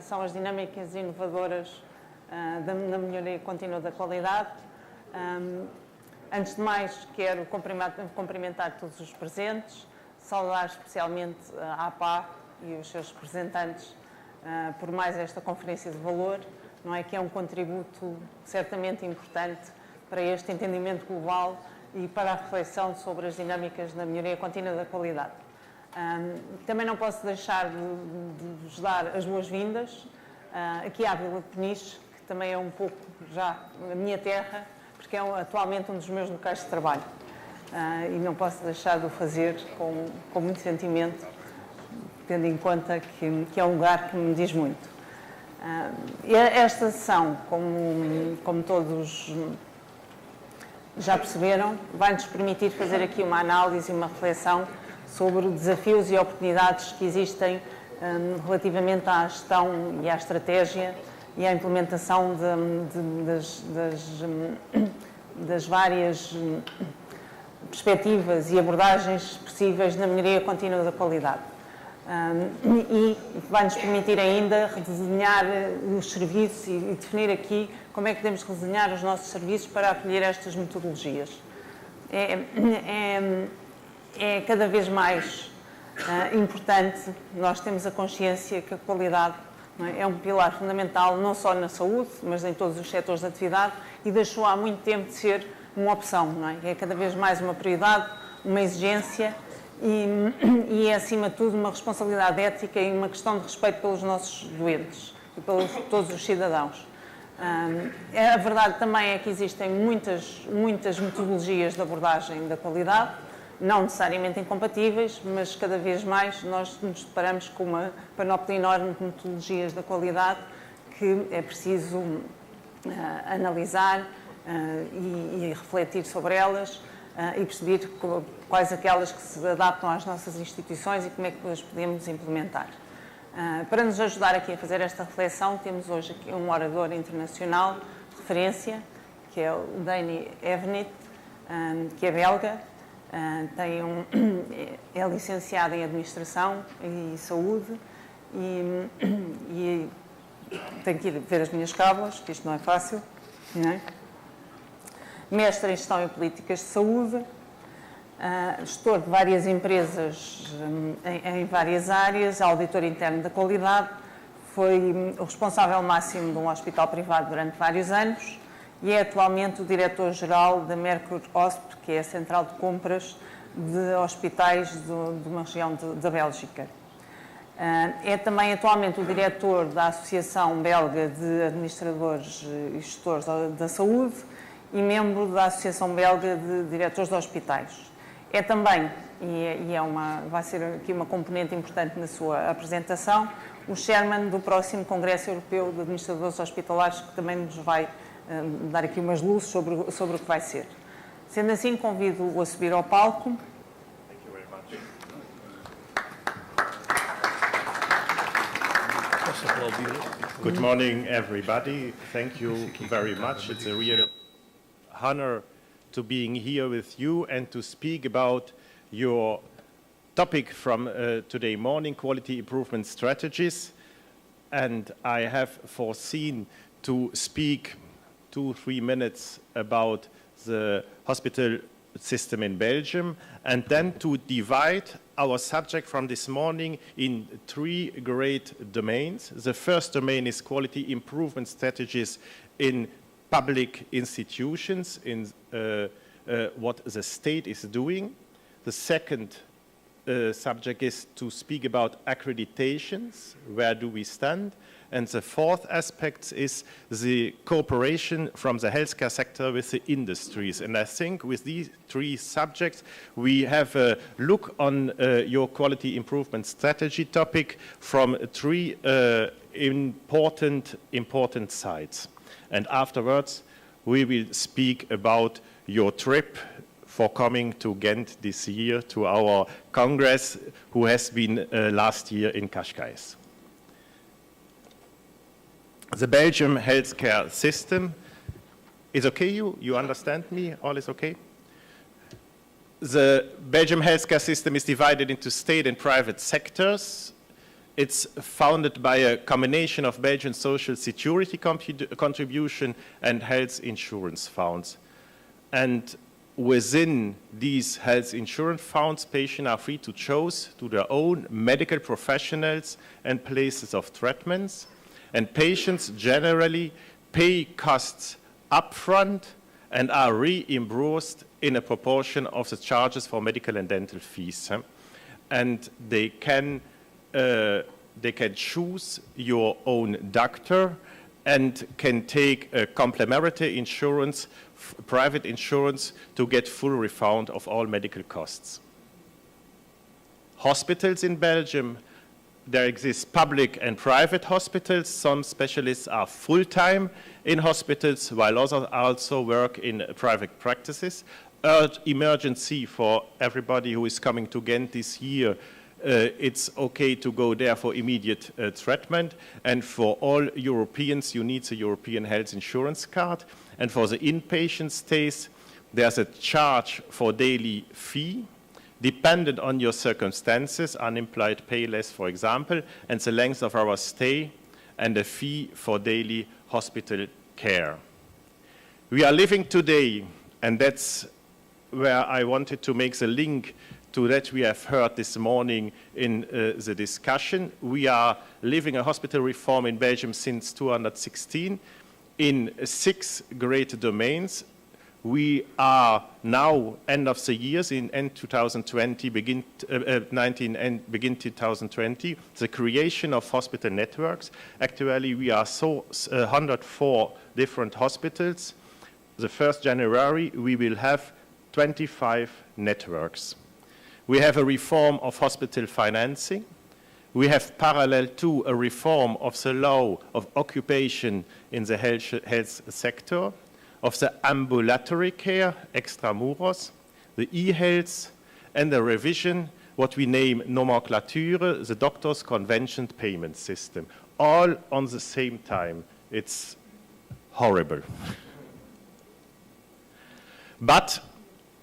são as dinâmicas inovadoras na melhoria contínua da qualidade. Antes de mais, quero cumprimentar todos os presentes, saudar especialmente a APA e os seus representantes por mais esta conferência de valor, não é, que é um contributo certamente importante para este entendimento global e para a reflexão sobre as dinâmicas da melhoria contínua da qualidade. Também não posso deixar de vos dar as boas-vindas aqui à Vila de Peniche, que também é um pouco já a minha terra, porque é atualmente um dos meus locais de trabalho. E não posso deixar de o fazer com muito sentimento, tendo em conta que é um lugar que me diz muito. Esta sessão, como todos já perceberam, vai-nos permitir fazer aqui uma análise e uma reflexão sobre desafios e oportunidades que existem relativamente à gestão e à estratégia e à implementação das várias perspectivas e abordagens possíveis na melhoria contínua da qualidade. E vai-nos permitir ainda redesenhar os serviços e definir aqui como é que podemos redesenhar os nossos serviços para acolher estas metodologias. É cada vez mais importante nós termos a consciência que a qualidade, não é um pilar fundamental não só na saúde, mas em todos os setores de atividade, e deixou há muito tempo de ser uma opção, não é? É cada vez mais uma prioridade, uma exigência e é, acima de tudo, uma responsabilidade ética e uma questão de respeito pelos nossos doentes e pelos todos os cidadãos. A verdade também é que existem muitas metodologias de abordagem da qualidade, não necessariamente incompatíveis, mas cada vez mais nós nos deparamos com uma panóplia enorme de metodologias da qualidade que é preciso analisar e refletir sobre elas e perceber quais aquelas que se adaptam às nossas instituições e como é que as podemos implementar. Para nos ajudar aqui a fazer esta reflexão, temos hoje aqui um orador internacional de referência, que é o Danny Evenet, que é belga, é licenciado em Administração e Saúde e tenho que ir ver as minhas cábulas, que isto não é fácil, não é? Mestre em Gestão e Políticas de Saúde, gestor de várias empresas em várias áreas, auditor interno da qualidade, foi o responsável máximo de um hospital privado durante vários anos e é atualmente o diretor-geral da Mercur Hosp, que é a central de compras de hospitais de uma região da Bélgica. É também atualmente o diretor da Associação Belga de Administradores e Gestores da Saúde e membro da Associação Belga de Diretores de Hospitais. É também, vai ser aqui uma componente importante na sua apresentação, o chairman do próximo Congresso Europeu de Administradores Hospitalares, que também nos vai dar aqui umas luzes sobre o que vai ser. Sendo assim, convido-o a subir ao palco. Thank you very much. Good morning, everybody. Thank you very much. It's a real honor to being here with you and to speak about your topic from today morning, quality improvement strategies. And I have foreseen to speak 2-3 minutes about the hospital system in Belgium, and then to divide our subject from this morning in 3 great domains. The first domain is quality improvement strategies in public institutions, in what the state is doing. The second subject is to speak about accreditations, where do we stand? And the fourth aspect is the cooperation from the healthcare sector with the industries. And I think with these 3 subjects, we have a look on your quality improvement strategy topic from 3 important sides. And afterwards, we will speak about your trip for coming to Ghent this year to our Congress, who has been last year in Cascais. The Belgium healthcare system is okay, you understand me? All is okay? The Belgium healthcare system is divided into state and private sectors. it's founded by a combination of Belgian social security contribution and health insurance funds. And within these health insurance funds, patients are free to choose to their own medical professionals and places of treatments. And patients generally pay costs upfront and are reimbursed in a proportion of the charges for medical and dental fees. And they can choose your own doctor and can take a complementary insurance, private insurance, to get full refund of all medical costs. Hospitals in Belgium, there exist public and private hospitals. Some specialists are full-time in hospitals, while others also work in private practices. Emergency for everybody who is coming to Ghent this year, it's okay to go there for immediate treatment. And for all Europeans, you need a European health insurance card. And for the inpatient stays, there's a charge for daily fee, dependent on your circumstances, unemployed pay less, for example, and the length of our stay, and a fee for daily hospital care. We are living today, and that's where I wanted to make the link to that we have heard this morning in the discussion. We are living a hospital reform in Belgium since 2016 in 6 great domains. We are now, end of the years, in end 2020, begin 2020, the creation of hospital networks. Actually, we are 104 different hospitals. The 1st January, we will have 25 networks. We have a reform of hospital financing. We have parallel to a reform of the law of occupation in the health sector, of the ambulatory care, extramuros, the e-health, and the revision, what we name nomenclature, the doctor's convention payment system, all on the same time. It's horrible. But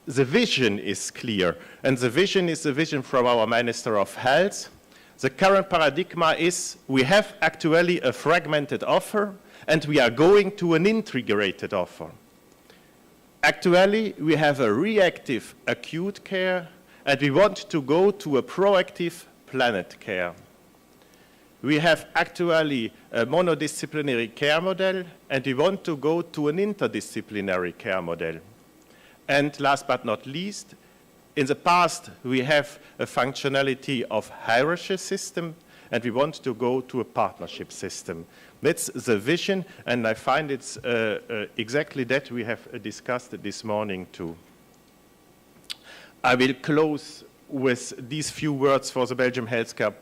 the vision is clear, and the vision is the vision from our Minister of Health. The current paradigm is we have actually a fragmented offer, and we are going to an integrated offer. Actually, we have a reactive acute care, and we want to go to a proactive planet care. We have actually a monodisciplinary care model, and we want to go to an interdisciplinary care model. And last but not least, in the past, we have a functionality of hierarchy system, and we want to go to a partnership system. That's the vision, and I find it's exactly that we have discussed this morning too. I will close with these few words for the Belgium healthcare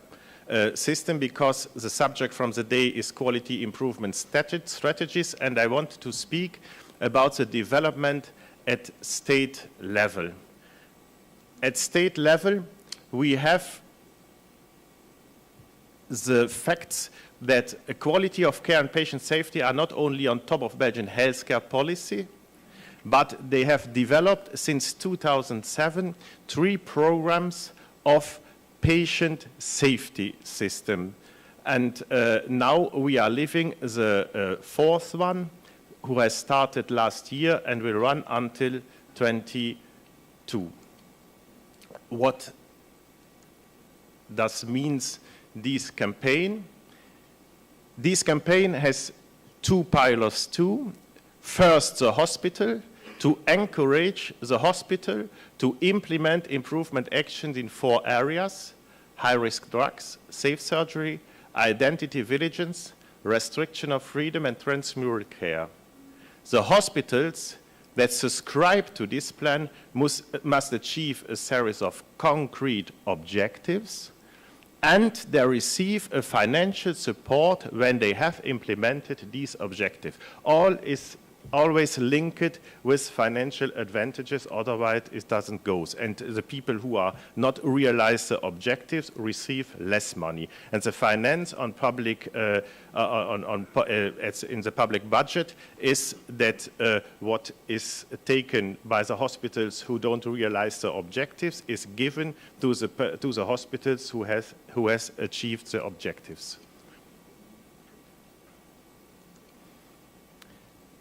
system, because the subject from the day is quality improvement strategies, and I want to speak about the development at state level. At state level, we have the facts that quality of care and patient safety are not only on top of Belgian healthcare policy, but they have developed since 2007 3 programs of patient safety system. And now we are living the 4th one, who has started last year and will run until 22. What does means this campaign? This campaign has 2 pillars too. First, the hospital, to encourage the hospital to implement improvement actions in 4 areas: high-risk drugs, safe surgery, identity vigilance, restriction of freedom, and transmural care. The hospitals that subscribe to this plan must achieve a series of concrete objectives, and they receive a financial support when they have implemented these objectives. All is always link it with financial advantages, otherwise it doesn't go. And the people who are not realize the objectives receive less money. And the finance on public, in the public budget is that what is taken by the hospitals who don't realize the objectives is given to the hospitals who has achieved the objectives.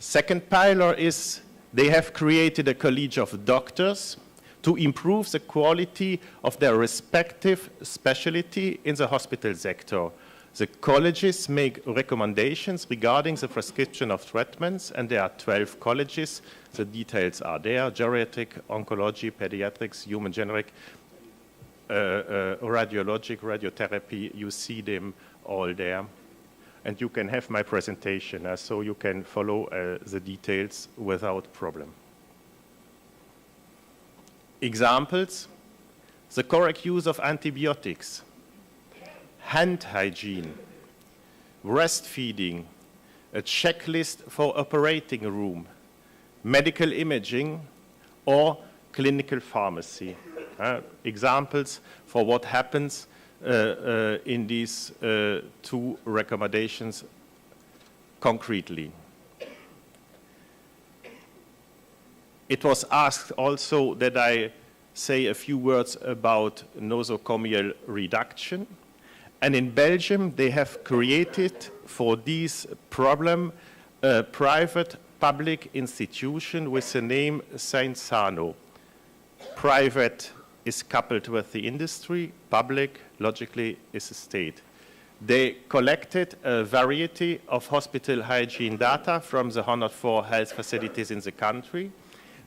Second pillar is they have created a college of doctors to improve the quality of their respective specialty in the hospital sector. The colleges make recommendations regarding the prescription of treatments, and there are 12 colleges. The details are there: geriatric, oncology, pediatrics, human generic, radiologic, radiotherapy. You see them all there. And you can have my presentation, so you can follow the details without problem. Examples: the correct use of antibiotics, hand hygiene, breastfeeding, a checklist for operating room, medical imaging, or clinical pharmacy. Examples for what happens in these two recommendations concretely. It was asked also that I say a few words about nosocomial reduction. And in Belgium, they have created for this problem a private public institution with the name Saint-Sano. Private is coupled with the industry, public, logically, is the state. They collected a variety of hospital hygiene data from the 104 health facilities in the country.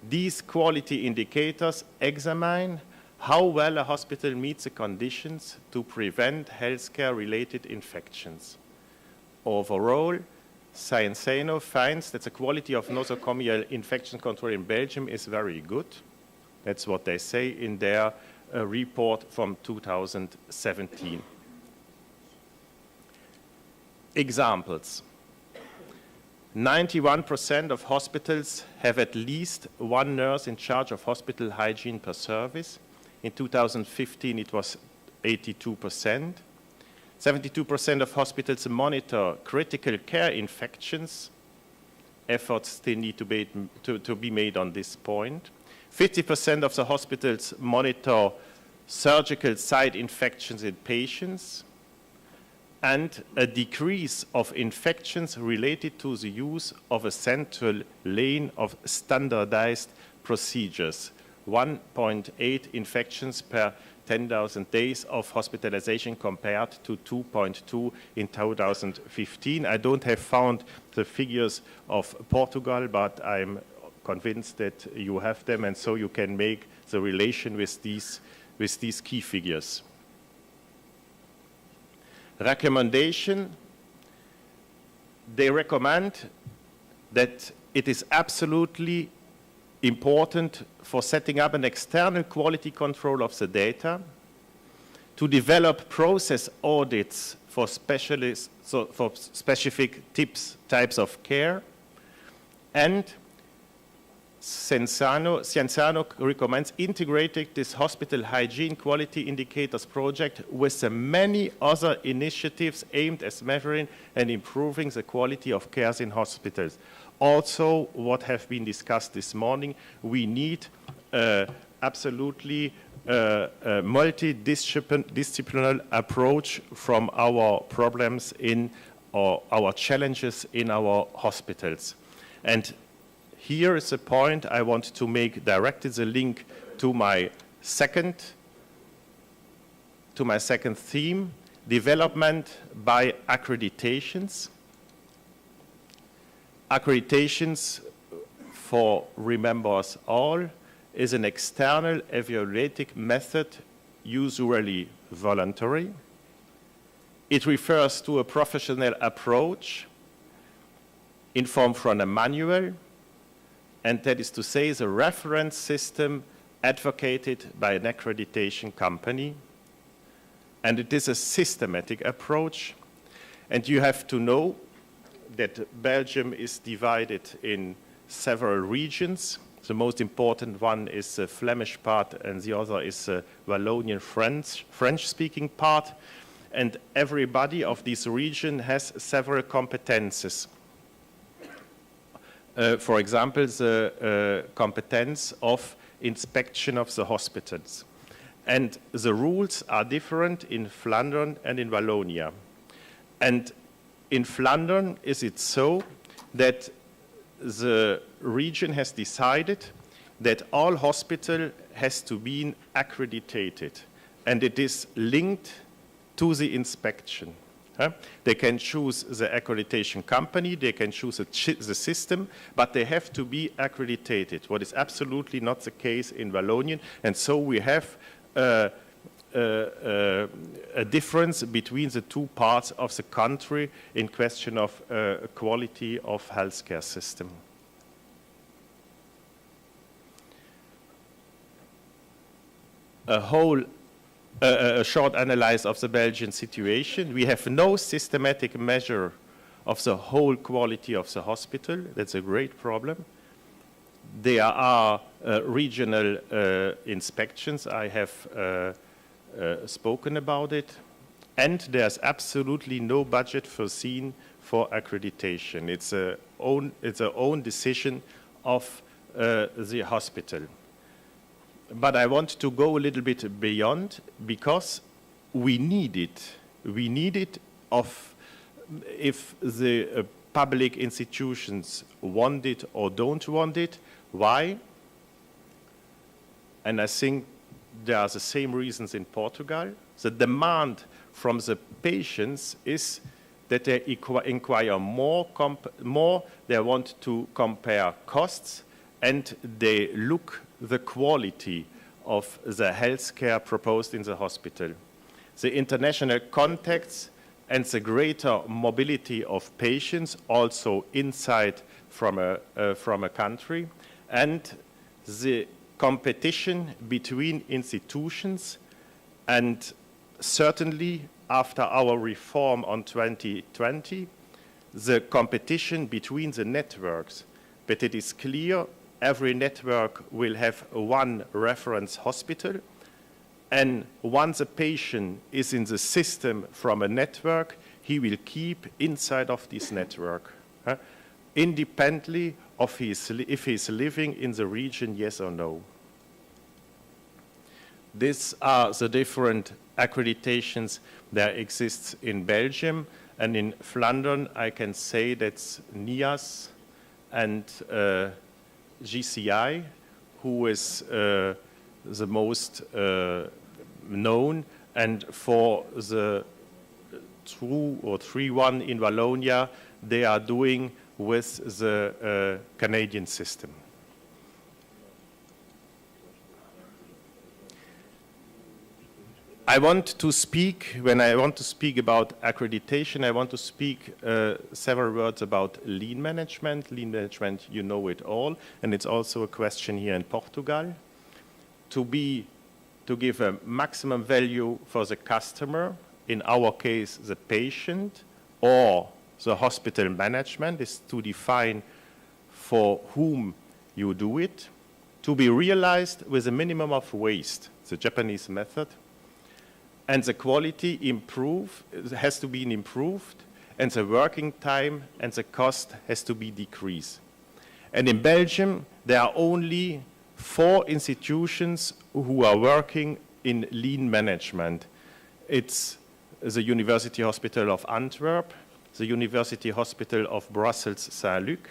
These quality indicators examine how well a hospital meets the conditions to prevent healthcare-related infections. Overall, Saint-Sano finds that the quality of nosocomial infection control in Belgium is very good. That's what they say in their report from 2017. Examples: 91% of hospitals have at least one nurse in charge of hospital hygiene per service. In 2015, it was 82%. 72% of hospitals monitor critical care infections. Efforts still need to be made on this point. 50% of the hospitals monitor surgical site infections in patients, and a decrease of infections related to the use of a central lane of standardized procedures. 1.8 infections per 10,000 days of hospitalization compared to 2.2 in 2015. I don't have found the figures of Portugal, but I'm convinced that you have them, and so you can make the relation with these key figures. Recommendation: they recommend that it is absolutely important for setting up an external quality control of the data, to develop process audits for specialists, so for specific types of care, and Saint-Sano recommends integrating this hospital hygiene quality indicators project with the many other initiatives aimed at measuring and improving the quality of care in hospitals. Also, what have been discussed this morning, we need absolutely a multidisciplinary approach from our problems or our challenges in our hospitals. And here is a point I want to make directly the link to my second theme, development by accreditations. Accreditations, for remember us all, is an external evaluative method, usually voluntary. It refers to a professional approach informed from a manual, and that is to say the reference system advocated by an accreditation company. And it is a systematic approach. And you have to know that Belgium is divided in several regions. The most important one is the Flemish part, and the other is the Wallonian French-speaking part. And everybody of this region has several competences. For example, the competence of inspection of the hospitals. And the rules are different in Flandern and in Wallonia. And in Flandern, is it so that the region has decided that all hospital has to be accredited, and it is linked to the inspection. They can choose the accreditation company, they can choose the system, but they have to be accredited, what is absolutely not the case in Wallonian. And so we have a difference between the two parts of the country in question of quality of healthcare system. A short analysis of the Belgian situation. We have no systematic measure of the whole quality of the hospital. That's a great problem. There are regional inspections. I have spoken about it. And there's absolutely no budget foreseen for accreditation. It's an own decision of the hospital. But I want to go a little bit beyond, because we need it. We need it if the public institutions want it or don't want it. Why? And I think there are the same reasons in Portugal. The demand from the patients is that they inquire more, they want to compare costs, and they look the quality of the healthcare proposed in the hospital. The international contacts and the greater mobility of patients also inside from a country, and the competition between institutions, and certainly after our reform on 2020, the competition between the networks. But it is clear every network will have one reference hospital, and once a patient is in the system from a network, he will keep inside of this network, independently of if he's living in the region, yes or no. These are the different accreditations that exist in Belgium, and in Flandern I can say that's NIAS and GCI, who is the most known, and for the 2 or 3 in Wallonia, they are doing with the Canadian system. I want to speak, when I want to speak about accreditation, I want to speak several words about lean management. Lean management, you know it all, and it's also a question here in Portugal. To give a maximum value for the customer, in our case, the patient, or the hospital management, is to define for whom you do it, to be realized with a minimum of waste, the Japanese method. And the quality has to be improved, and the working time and the cost has to be decreased. And in Belgium, there are only 4 institutions who are working in lean management. It's the University Hospital of Antwerp, the University Hospital of Brussels Saint-Luc,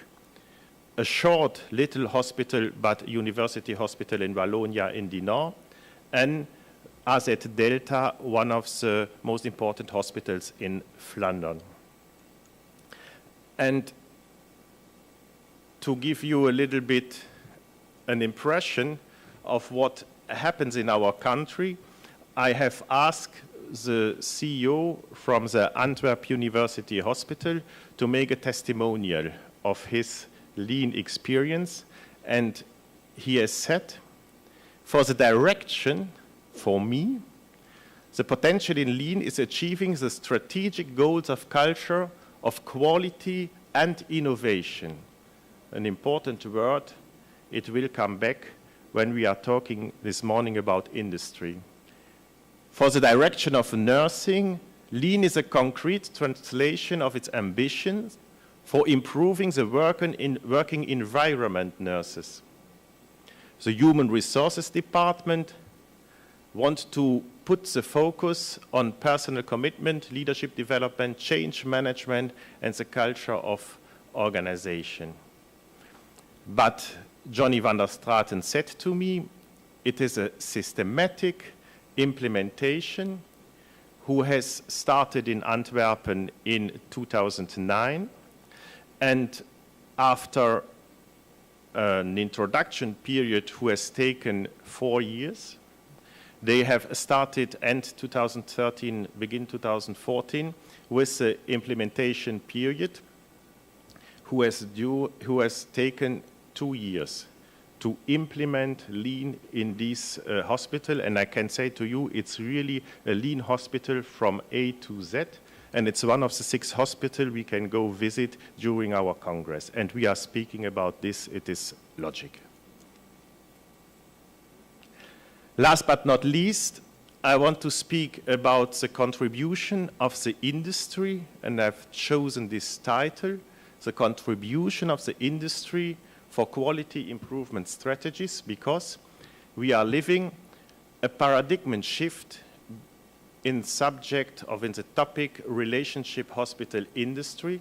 a short little hospital, but University Hospital in Wallonia in Dinant, and AZ Delta, one of the most important hospitals in Flandern. And to give you a little bit an impression of what happens in our country, I have asked the CEO from the Antwerp University Hospital to make a testimonial of his lean experience, and he has said, for the direction, for me, the potential in lean is achieving the strategic goals of culture, of quality and innovation. an important word. It will come back when we are talking this morning about industry. For the direction of nursing, Lean is a concrete translation of its ambitions for improving the working environment nurses. The Human Resources Department wants to put the focus on personal commitment, leadership development, change management, and the culture of organization. But Johnny van der Straten said to me, it is a systematic implementation who has started in Antwerpen in 2009, and after an introduction period who has taken 4 years, they have started end 2013, begin 2014, with the implementation period who has taken 2 years to implement Lean in this hospital. And I can say to you, it's really a Lean hospital from A to Z. And it's one of the 6 hospitals we can go visit during our Congress. And we are speaking about this, it is logic. Last but not least, I want to speak about the contribution of the industry, and I've chosen this title, the contribution of the industry for quality improvement strategies, because we are living a paradigm shift in the topic relationship hospital industry.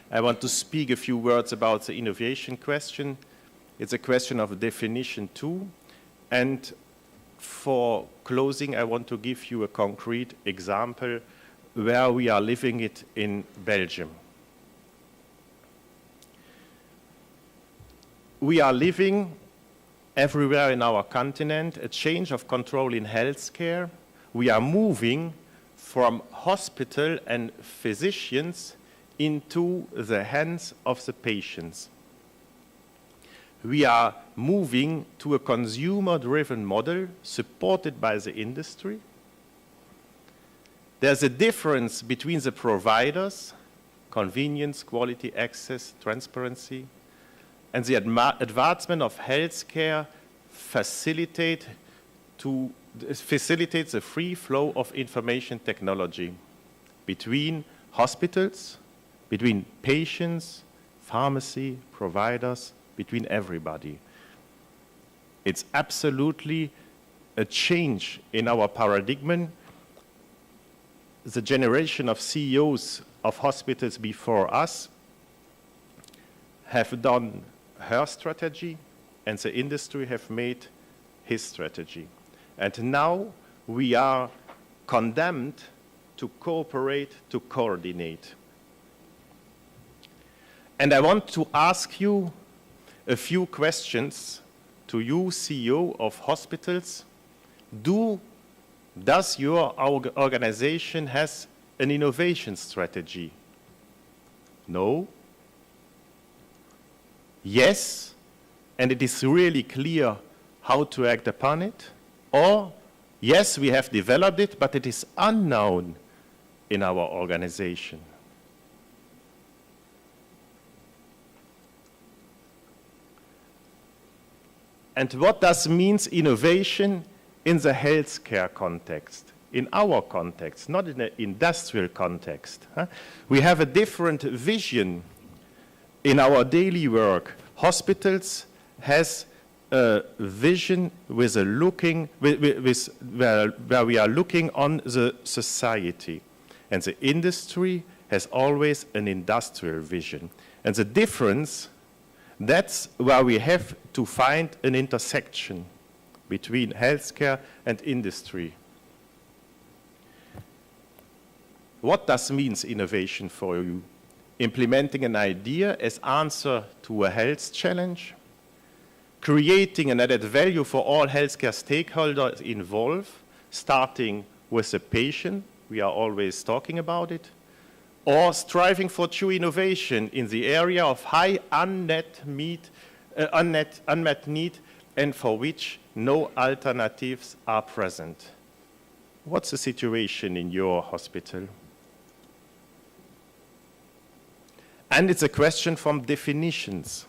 I want to speak a few words about the innovation question. It's a question of definition too. And for closing, I want to give you a concrete example where we are living it in Belgium. We are living everywhere in our continent a change of control in healthcare. We are moving from hospital and physicians into the hands of the patients. We are moving to a consumer-driven model supported by the industry. There's a difference between the providers, convenience, quality, access, transparency, and the advancement of healthcare facilitates the free flow of information technology between hospitals, between patients, pharmacy, providers, between everybody. It's absolutely a change in our paradigm. The generation of CEOs of hospitals before us have done her strategy, and the industry have made his strategy. And now we are condemned to cooperate, to coordinate. And I want to ask you a few questions to you, CEO of hospitals. Does your organization has an innovation strategy? No? Yes, and it is really clear how to act upon it? Or, yes, we have developed it, but it is unknown in our organization. And what does means innovation in the healthcare context? In our context, not in an industrial context. We have a different vision in our daily work. Hospitals has a vision with where we are looking on the society. And the industry has always an industrial vision. And the difference, that's where we have to find an intersection between healthcare and industry. What does means innovation for you? Implementing an idea as answer to a health challenge, creating an added value for all healthcare stakeholders involved, starting with the patient, we are always talking about it, or striving for true innovation in the area of high unmet need and for which no alternatives are present. What's the situation in your hospital? And it's a question from definitions.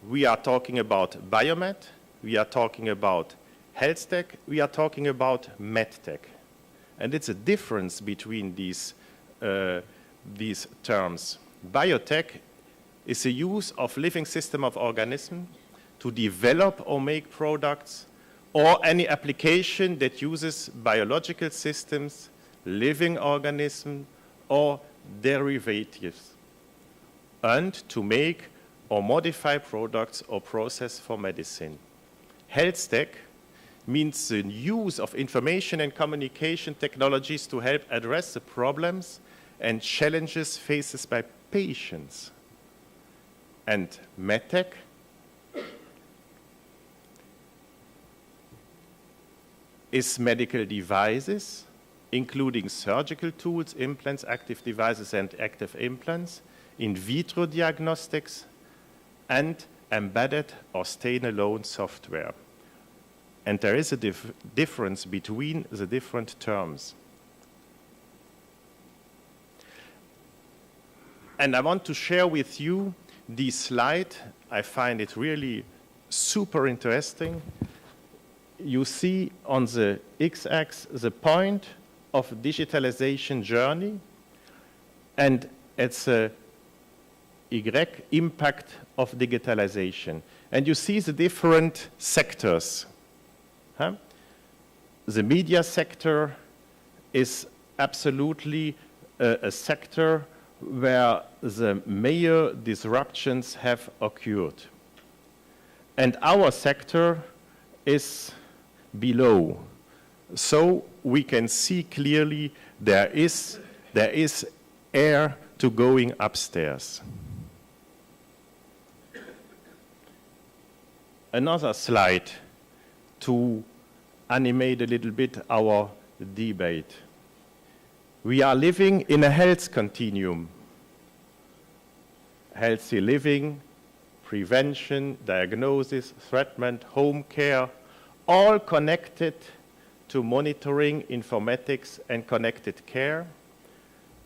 We are talking about biomed, we are talking about health tech, we are talking about medtech. And it's a difference between these terms. Biotech is the use of living system of organism to develop or make products or any application that uses biological systems, living organisms, or derivatives, and to make or modify products or process for medicine. Health tech means the use of information and communication technologies to help address the problems and challenges faced by patients. And medtech is medical devices, including surgical tools, implants, active devices, and active implants, in vitro diagnostics, and embedded or standalone software. And there is a difference between the different terms. And I want to share with you this slide. I find it really super interesting. You see on the x-axis the point of digitalization journey, and it's a Y impact of digitalization. And you see the different sectors. The media sector is absolutely a sector where the major disruptions have occurred. And our sector is below. So we can see clearly there is air to going upstairs. Another slide to animate a little bit our debate. We are living in a health continuum. Healthy living, prevention, diagnosis, treatment, home care, all connected to monitoring, informatics, and connected care.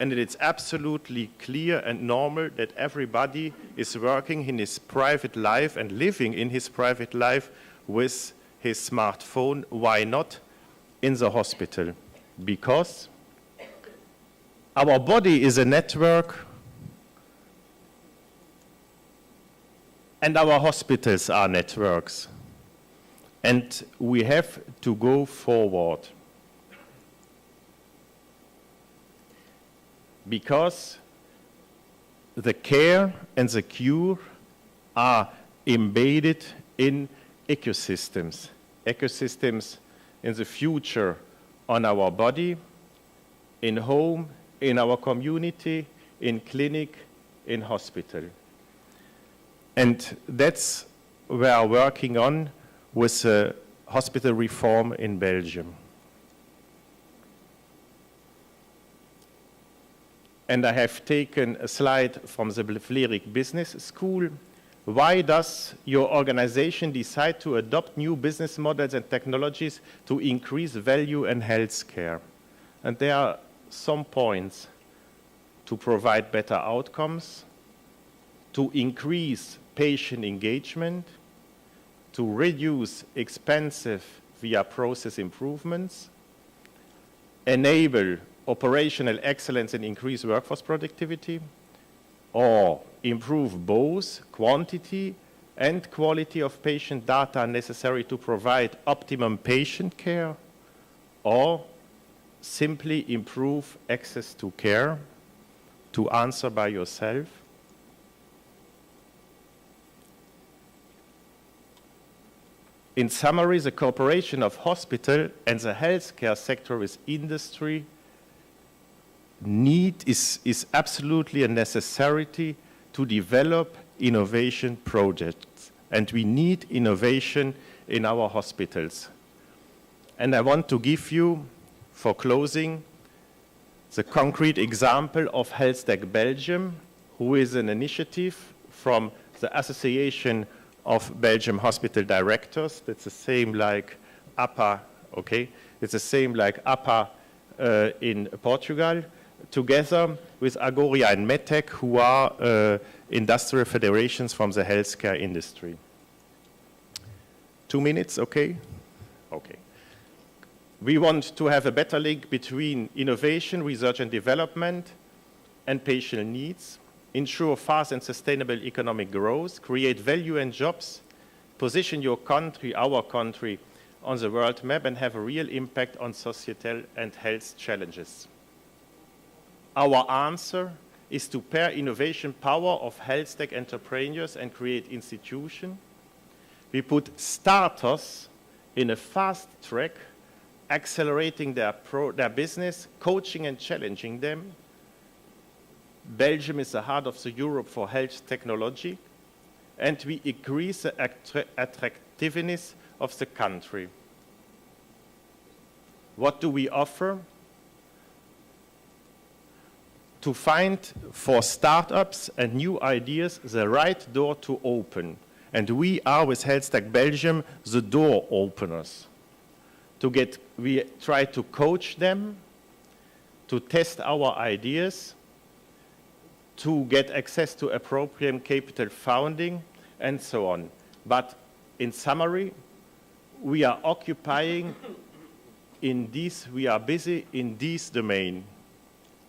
And it's absolutely clear and normal that everybody is working in his private life and living in his private life with his smartphone. Why not in the hospital? Because our body is a network, and our hospitals are networks. And we have to go forward. Because the care and the cure are embedded in ecosystems. Ecosystems in the future on our body, in home, in our community, in clinic, in hospital. And that's what we are working on with hospital reform in Belgium. And I have taken a slide from the Vlerick Business School. Why does your organization decide to adopt new business models and technologies to increase value in healthcare? And there are some points: to provide better outcomes, to increase patient engagement, to reduce expenses via process improvements, enable operational excellence and increase workforce productivity, or improve both quantity and quality of patient data necessary to provide optimum patient care, or simply improve access to care. To answer by yourself. In summary, the cooperation of hospital and the healthcare sector with industry is absolutely a necessity to develop innovation projects. And we need innovation in our hospitals. And I want to give you, for closing, the concrete example of Health Tech Belgium, who is an initiative from the Association of Belgium Hospital Directors. That's the same like APA, okay? It's the same like APA in Portugal. together with Agoria and MedTech, who are industrial federations from the healthcare industry. 2 minutes, okay? Okay. We want to have a better link between innovation, research and development, and patient needs, ensure fast and sustainable economic growth, create value and jobs, position your country, our country, on the world map and have a real impact on societal and health challenges. Our answer is to pair innovation power of health tech entrepreneurs and create institutions. We put starters in a fast track, accelerating their business, coaching and challenging them. Belgium is the heart of the Europe for health technology, and we increase the attractiveness of the country. What do we offer? To find for startups and new ideas the right door to open. And we are, with Health Tech Belgium, the door openers. We try to coach them, to test our ideas, to get access to appropriate capital funding, and so on. But in summary, we are occupying we are busy in this domain.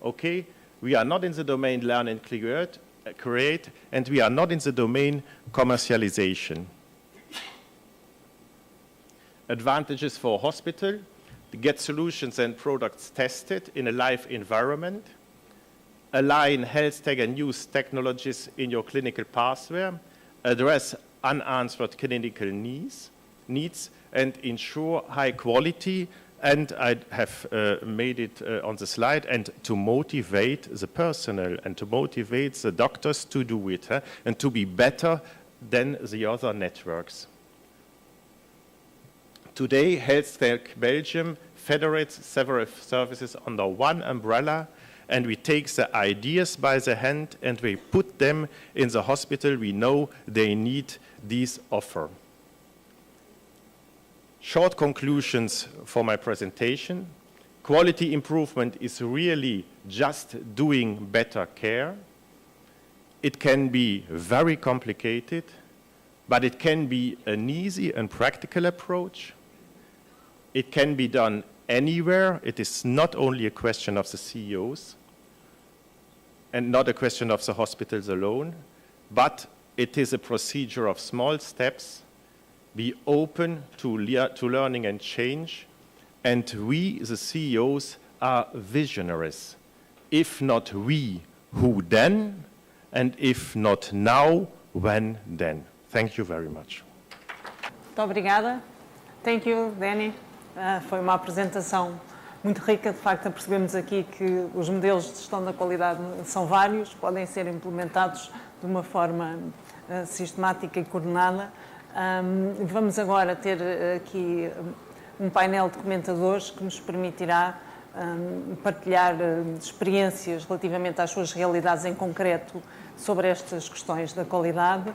Okay? We are not in the domain learn and create, and we are not in the domain commercialization. Advantages for hospital: to get solutions and products tested in a live environment, align health tech and use technologies in your clinical pathway, address unanswered clinical needs, and ensure high quality. And I have made it on the slide, and to motivate the personnel and to motivate the doctors to do it and to be better than the other networks. Today, Health Tech Belgium federates several services under one umbrella, and we take the ideas by the hand and we put them in the hospital we know they need this offer. Short conclusions for my presentation. Quality improvement is really just doing better care. It can be very complicated, but it can be an easy and practical approach. It can be done anywhere. It is not only a question of the CEOs and not a question of the hospitals alone, but it is a procedure of small steps. Be open to learning and change, and we, the CEOs, are visionaries. If not we, who then? And if not now, when then? Thank you very much. Muito obrigada. Thank you, Danny. Foi uma apresentação muito rica. De facto, percebemos aqui que os modelos de gestão da qualidade são vários, podem ser implementados de uma forma sistemática e coordenada. Vamos agora ter aqui um painel de comentadores que nos permitirá partilhar experiências relativamente às suas realidades em concreto sobre estas questões da qualidade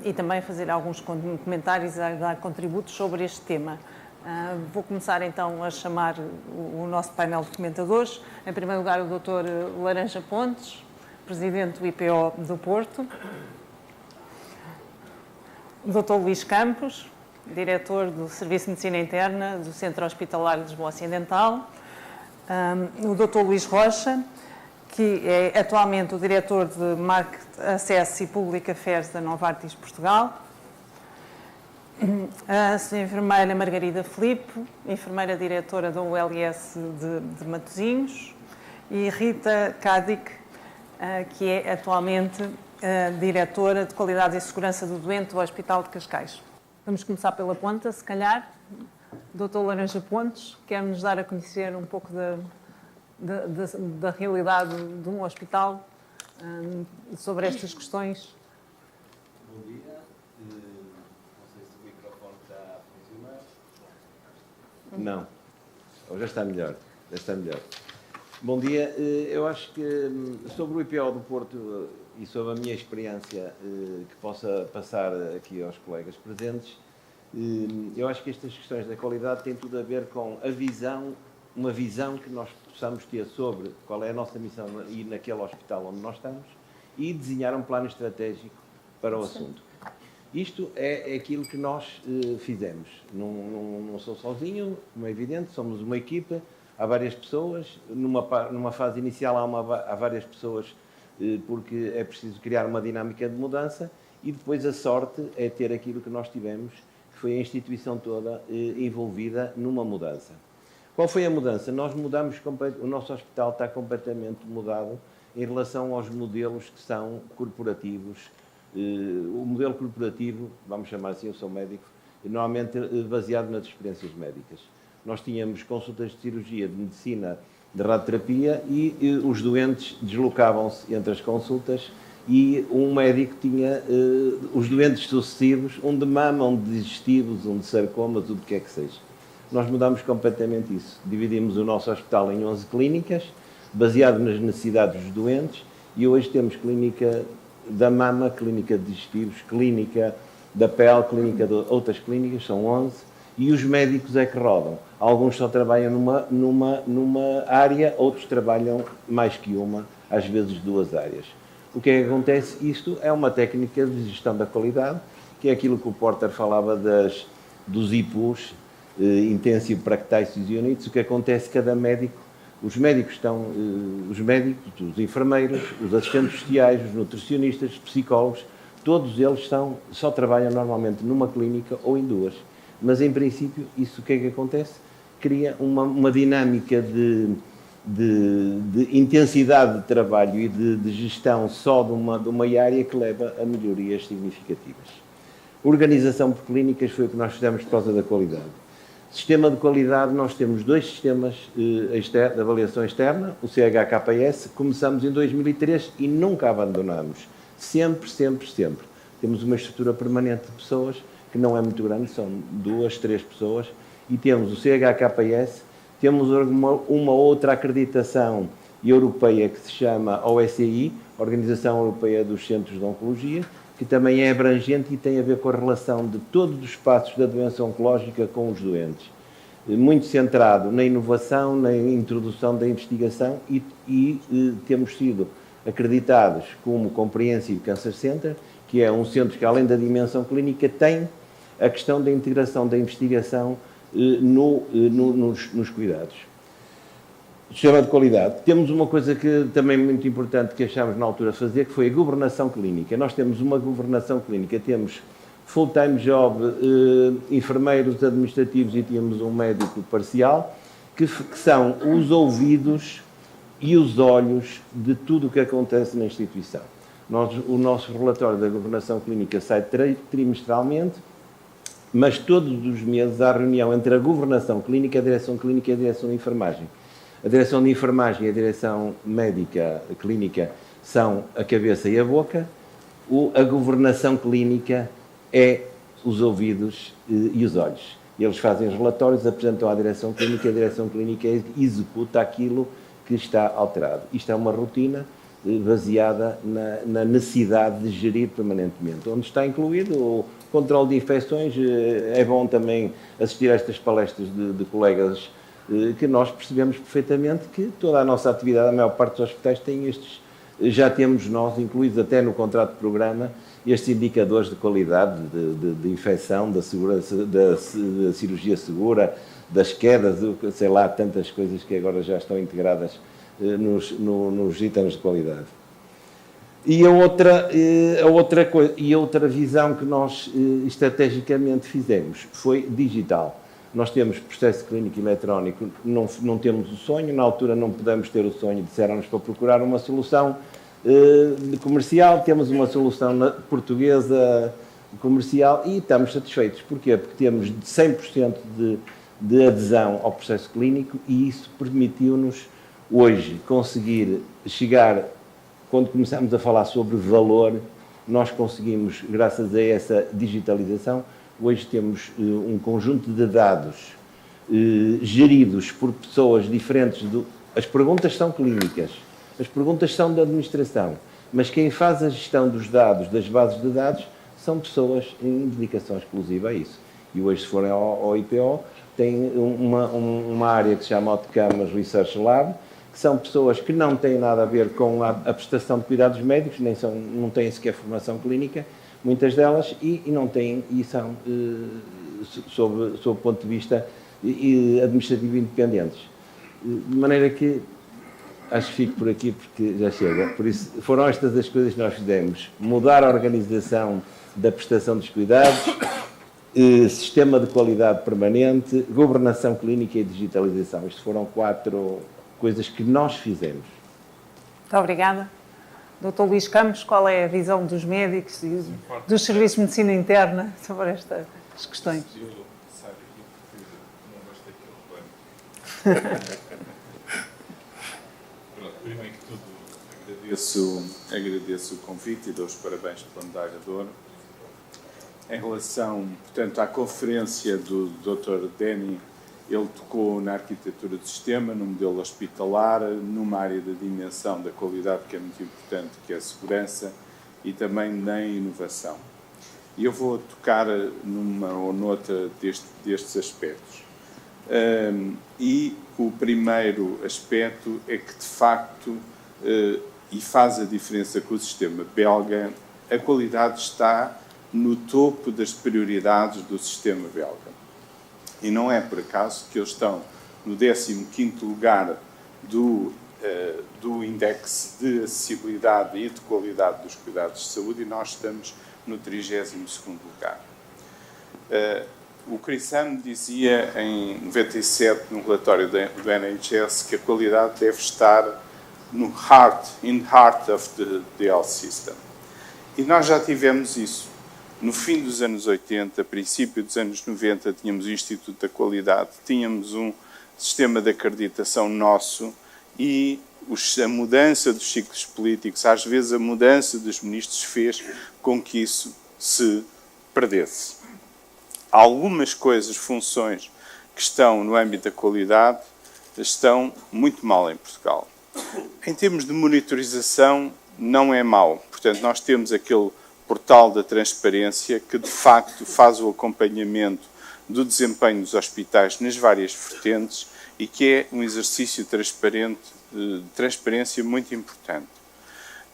e também fazer alguns comentários e dar contributos sobre este tema. Vou começar então a chamar o nosso painel de comentadores. Em primeiro lugar, o Dr. Laranja Pontes, Presidente do IPO do Porto. O Dr. Luís Campos, Diretor do Serviço de Medicina Interna do Centro Hospitalar de Lisboa Ocidental. O Dr. Luís Rocha, que é atualmente o Diretor de Market Access e Public Affairs da Novartis Portugal. A Sra. Enfermeira Margarida Filipe, Enfermeira Diretora da ULS de Matosinhos. E Rita Cádic, que é atualmente Diretora de Qualidade e Segurança do Doente do Hospital de Cascais. Vamos começar pela ponta, se calhar. Dr. Laranja Pontes, quer-nos dar a conhecer um pouco da realidade de um hospital sobre estas questões. Bom dia. Não sei se o microfone está a funcionar. Não. Ou já está melhor. Já está melhor. Bom dia. Eu acho que sobre o IPO do Porto e sobre a minha experiência que possa passar aqui aos colegas presentes, eu acho que estas questões da qualidade têm tudo a ver com uma visão que nós possamos ter sobre qual é a nossa missão e naquele hospital onde nós estamos e desenhar um plano estratégico para o assunto. Isto é aquilo que nós fizemos. Não sou sozinho, como é evidente, somos uma equipa, há várias pessoas. Numa fase inicial há várias pessoas porque é preciso criar uma dinâmica de mudança e depois a sorte é ter aquilo que nós tivemos, que foi a instituição toda envolvida numa mudança. Qual foi a mudança? Nós mudamos, o nosso hospital está completamente mudado em relação aos modelos que são corporativos. O modelo corporativo, vamos chamar assim, eu sou médico, normalmente baseado nas experiências médicas. Nós tínhamos consultas de cirurgia, de medicina, de radioterapia e os doentes deslocavam-se entre as consultas e um médico tinha os doentes sucessivos, um de mama, um de digestivos, um de sarcomas, o que é que seja. Nós mudamos completamente isso. Dividimos o nosso hospital em 11 clínicas, baseado nas necessidades dos doentes, e hoje temos clínica da mama, clínica de digestivos, clínica da pele, clínica de outras clínicas, são 11, e os médicos é que rodam. Alguns só trabalham numa área, outros trabalham mais que uma, às vezes 2 áreas. O que é que acontece? Isto é uma técnica de gestão da qualidade, que é aquilo que o Porter falava dos IPUs, Intensive Practice Units. O que acontece? Cada médico, os médicos, os enfermeiros, os assistentes sociais, os nutricionistas, os psicólogos, todos eles só trabalham normalmente numa clínica ou em 2. Mas, em princípio, isso o que é que acontece? Cria uma dinâmica de intensidade de trabalho e de gestão só de uma área que leva a melhorias significativas. Organização por clínicas foi o que nós fizemos por causa da qualidade. Sistema de qualidade, nós temos 2 sistemas de avaliação externa, o CHKS, começamos em 2003 e nunca abandonamos. Sempre. Temos uma estrutura permanente de pessoas, que não é muito grande, são 2, 3 pessoas, e temos o CHKS, temos uma outra acreditação europeia que se chama OSCI, Organização Europeia dos Centros de Oncologia, que também é abrangente e tem a ver com a relação de todos os passos da doença oncológica com os doentes. Muito centrado na inovação, na introdução da investigação e temos sido acreditados como Comprehensive Cancer Center, que é um centro que, além da dimensão clínica, tem a questão da integração da investigação nos cuidados. Sistema de qualidade. Temos uma coisa que também é muito importante que achámos na altura de fazer, que foi a governação clínica. Nós temos uma governação clínica, temos full-time job, enfermeiros administrativos e temos um médico parcial, que são os ouvidos e os olhos de tudo o que acontece na instituição. O nosso relatório da governação clínica sai trimestralmente, mas todos os meses há reunião entre a governação clínica, a direção clínica e a direção de enfermagem. A direção de enfermagem e a direção médica clínica são a cabeça e a boca. A governação clínica é os ouvidos e os olhos. Eles fazem os relatórios, apresentam à direção clínica e a direção clínica executa aquilo que está alterado. Isto é uma rotina baseada na necessidade de gerir permanentemente. Onde está incluído o controle de infecções, é bom também assistir a estas palestras de colegas que nós percebemos perfeitamente que toda a nossa atividade, a maior parte dos hospitais tem estes, já temos nós incluídos até no contrato de programa, estes indicadores de qualidade, de infecção, da segurança, da cirurgia segura, das quedas, sei lá, tantas coisas que agora já estão integradas nos itens de qualidade. E a outra visão que nós estrategicamente fizemos foi digital. Nós temos processo clínico eletrónico, não temos o sonho, na altura não podemos ter o sonho, disseram-nos para procurar uma solução comercial, temos uma solução portuguesa comercial e estamos satisfeitos. Porquê? Porque temos 100% de adesão ao processo clínico e isso permitiu-nos hoje conseguir chegar, quando começamos a falar sobre valor, nós conseguimos, graças a essa digitalização, hoje temos um conjunto de dados geridos por pessoas diferentes. As perguntas são clínicas, as perguntas são da administração, mas quem faz a gestão dos dados, das bases de dados, são pessoas em dedicação exclusiva a isso. E hoje, se forem ao IPO, tem uma área que se chama Outcomes Research Lab, que são pessoas que não têm nada a ver com a prestação de cuidados médicos, não têm sequer formação clínica, muitas delas, e não têm, e são, sob o ponto de vista administrativo, independentes. De maneira que acho que fico por aqui porque já chega. Por isso, foram estas as coisas que nós fizemos. Mudar a organização da prestação dos cuidados, sistema de qualidade permanente, governação clínica e digitalização. Isto foram 4 coisas que nós fizemos. Muito obrigada. Dr. Luís Campos, qual é a visão dos médicos e dos serviços de medicina interna sobre estas questões? Eu saio aqui porque não gostei daquele plano. Pronto, primeiro que tudo, agradeço o convite e dou os parabéns pela medalha de ouro. Em relação, portanto, à conferência do Dr. Denny, ele tocou na arquitetura do sistema, no modelo hospitalar, numa área da dimensão da qualidade que é muito importante, que é a segurança, e também na inovação. E eu vou tocar numa ou noutra destes aspectos. E o primeiro aspecto é que, de facto, e faz a diferença com o sistema belga, a qualidade está no topo das prioridades do sistema belga. E não é por acaso que eles estão no 15º lugar do índice de acessibilidade e de qualidade dos cuidados de saúde e nós estamos no 32º lugar. O Crissam dizia em 97, no relatório do NHS, que a qualidade deve estar in the heart of the health system. E nós já tivemos isso. No fim dos anos 80, princípio dos anos 90, tínhamos o Instituto da Qualidade, tínhamos um sistema de acreditação nosso e a mudança dos ciclos políticos, às vezes a mudança dos ministros fez com que isso se perdesse. Algumas coisas, funções que estão no âmbito da qualidade, estão muito mal em Portugal. Em termos de monitorização, não é mau. Portanto, nós temos aquele portal da transparência que, de facto, faz o acompanhamento do desempenho dos hospitais nas várias vertentes e que é um exercício de transparência muito importante.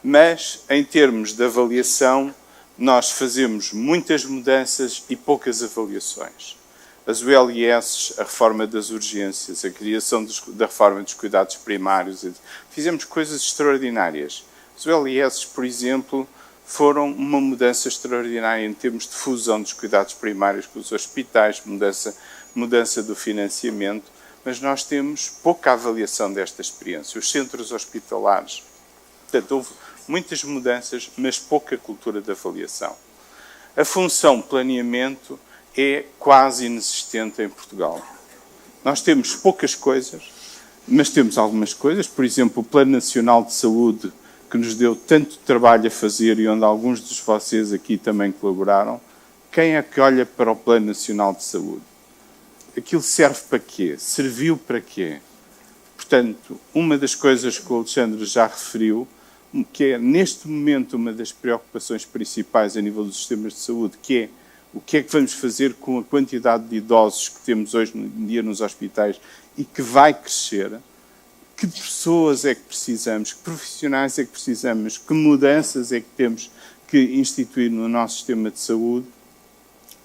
Mas, em termos de avaliação, nós fazemos muitas mudanças e poucas avaliações. As ULIS, a reforma das urgências, a criação da reforma dos cuidados primários, fizemos coisas extraordinárias. As ULIS, por exemplo, foram uma mudança extraordinária em termos de fusão dos cuidados primários com os hospitais, mudança do financiamento, mas nós temos pouca avaliação desta experiência. Os centros hospitalares, portanto, houve muitas mudanças, mas pouca cultura de avaliação. A função planeamento é quase inexistente em Portugal. Nós temos poucas coisas, mas temos algumas coisas, por exemplo, o Plano Nacional de Saúde, que nos deu tanto trabalho a fazer e onde alguns de vocês aqui também colaboraram. Quem é que olha para o Plano Nacional de Saúde? Aquilo serve para quê? Serviu para quê? Portanto, uma das coisas que o Alexandre já referiu, que é neste momento uma das preocupações principais a nível dos sistemas de saúde, que é o que é que vamos fazer com a quantidade de idosos que temos hoje em dia nos hospitais e que vai crescer. Que pessoas é que precisamos, que profissionais é que precisamos, que mudanças é que temos que instituir no nosso sistema de saúde,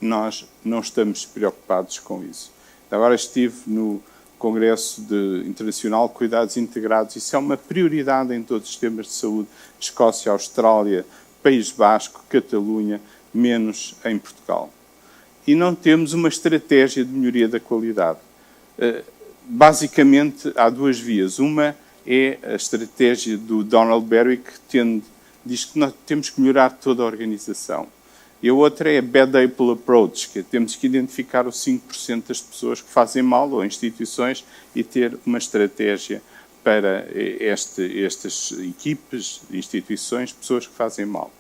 nós não estamos preocupados com isso. Agora estive no Congresso Internacional de Cuidados Integrados, isso é uma prioridade em todos os sistemas de saúde, Escócia, Austrália, País Basco, Catalunha, menos em Portugal. E não temos uma estratégia de melhoria da qualidade. Basicamente, há duas vias. Uma é a estratégia do Donald Berwick, que diz que nós temos que melhorar toda a organização. E a outra é a Bad Apple Approach, que é temos que identificar os 5% das pessoas que fazem mal, ou instituições, e ter uma estratégia para estas equipes, instituições, pessoas que fazem mal.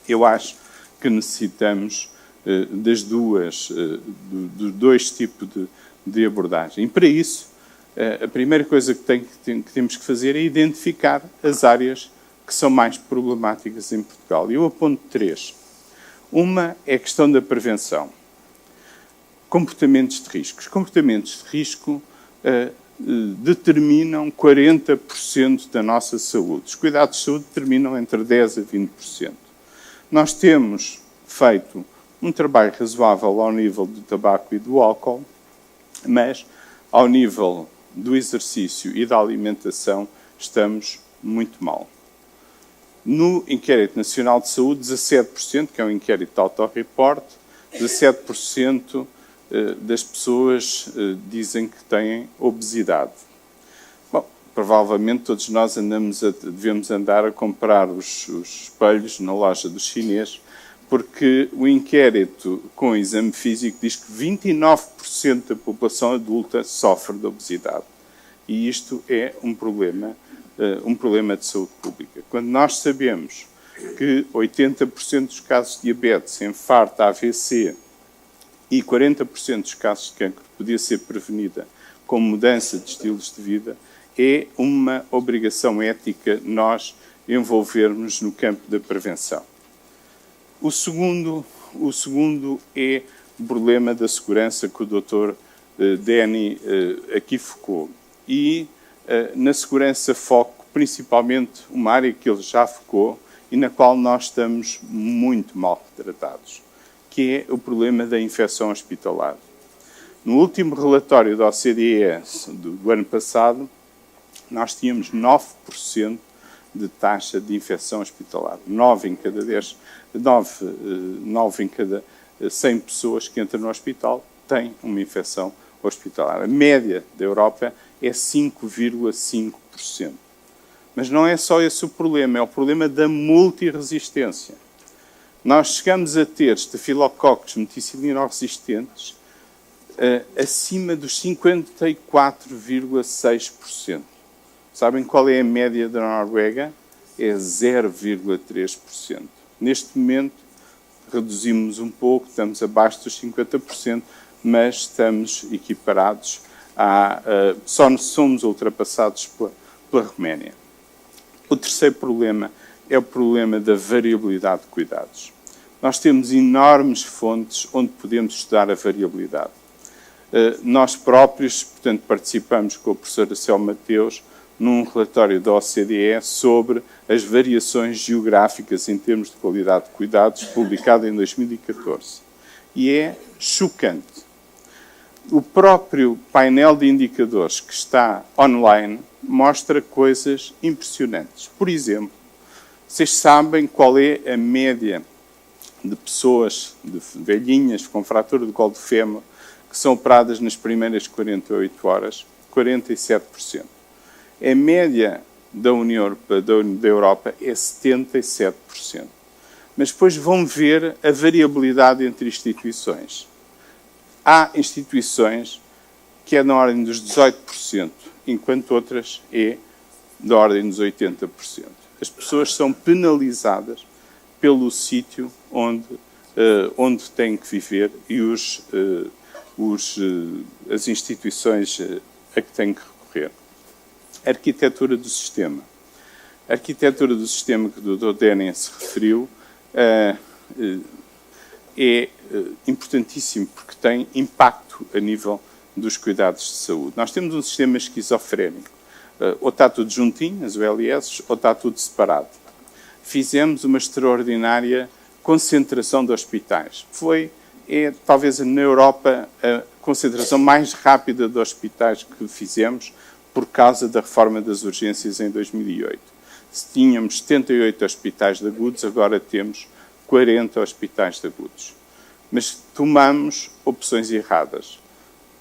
Eu acho que necessitamos dos dois tipos de abordagem. E para isso, a primeira coisa que temos que fazer é identificar as áreas que são mais problemáticas em Portugal. E eu aponto 3. Uma é a questão da prevenção. Comportamentos de risco. Os comportamentos de risco determinam 40% da nossa saúde. Os cuidados de saúde determinam entre 10% a 20%. Nós temos feito um trabalho razoável ao nível do tabaco e do álcool, mas ao nível do exercício e da alimentação estamos muito mal. No Inquérito Nacional de Saúde, 17%, que é um inquérito de autorreport, 17% das pessoas dizem que têm obesidade. Bom, provavelmente todos nós devemos andar a comprar os espelhos na loja do chinês, porque o inquérito com exame físico diz que 29% da população adulta sofre de obesidade. E isto é um problema de saúde pública. Quando nós sabemos que 80% dos casos de diabetes, infarto, AVC e 40% dos casos de cancro podia ser prevenida com mudança de estilos de vida, é uma obrigação ética nós envolvermos no campo da prevenção. O segundo é o problema da segurança que o Dr. Danny aqui focou. E na segurança foco principalmente uma área que ele já focou e na qual nós estamos muito mal tratados, que é o problema da infecção hospitalar. No último relatório da OCDE do ano passado, nós tínhamos 9% de taxa de infecção hospitalar. 9 em cada 100 pessoas que entram no hospital têm uma infecção hospitalar. A média da Europa é 5,5%. Mas não é só esse o problema, é o problema da multiresistência. Nós chegamos a ter estafilococos meticilino-resistentes acima dos 54,6%. Sabem qual é a média da Noruega? É 0,3%. Neste momento, reduzimos um pouco, estamos abaixo dos 50%, mas estamos equiparados só somos ultrapassados pela Roménia. O terceiro problema é o problema da variabilidade de cuidados. Nós temos enormes fontes onde podemos estudar a variabilidade. Nós próprios, portanto, participamos com a professora Céu Mateus num relatório da OCDE sobre as variações geográficas em termos de qualidade de cuidados, publicado em 2014. E é chocante. O próprio painel de indicadores que está online mostra coisas impressionantes. Por exemplo, vocês sabem qual é a média de pessoas, de velhinhas com fratura do colo de fêmur, que são operadas nas primeiras 48 horas? 47%. A média da Europa é 77%. Mas depois vão ver a variabilidade entre instituições. Há instituições que é na ordem dos 18%, enquanto outras é da ordem dos 80%. As pessoas são penalizadas pelo sítio onde têm que viver e as instituições a que têm que recorrer. A arquitetura do sistema. A arquitetura do sistema que o Dr. Danny se referiu é importantíssimo porque tem impacto a nível dos cuidados de saúde. Nós temos um sistema esquizofrénico. Ou está tudo juntinho, as ULS, ou está tudo separado. Fizemos uma extraordinária concentração de hospitais. É talvez na Europa a concentração mais rápida de hospitais que fizemos por causa da reforma das urgências em 2008. Se tínhamos 78 hospitais de agudos, agora temos 40 hospitais de agudos. Mas tomamos opções erradas.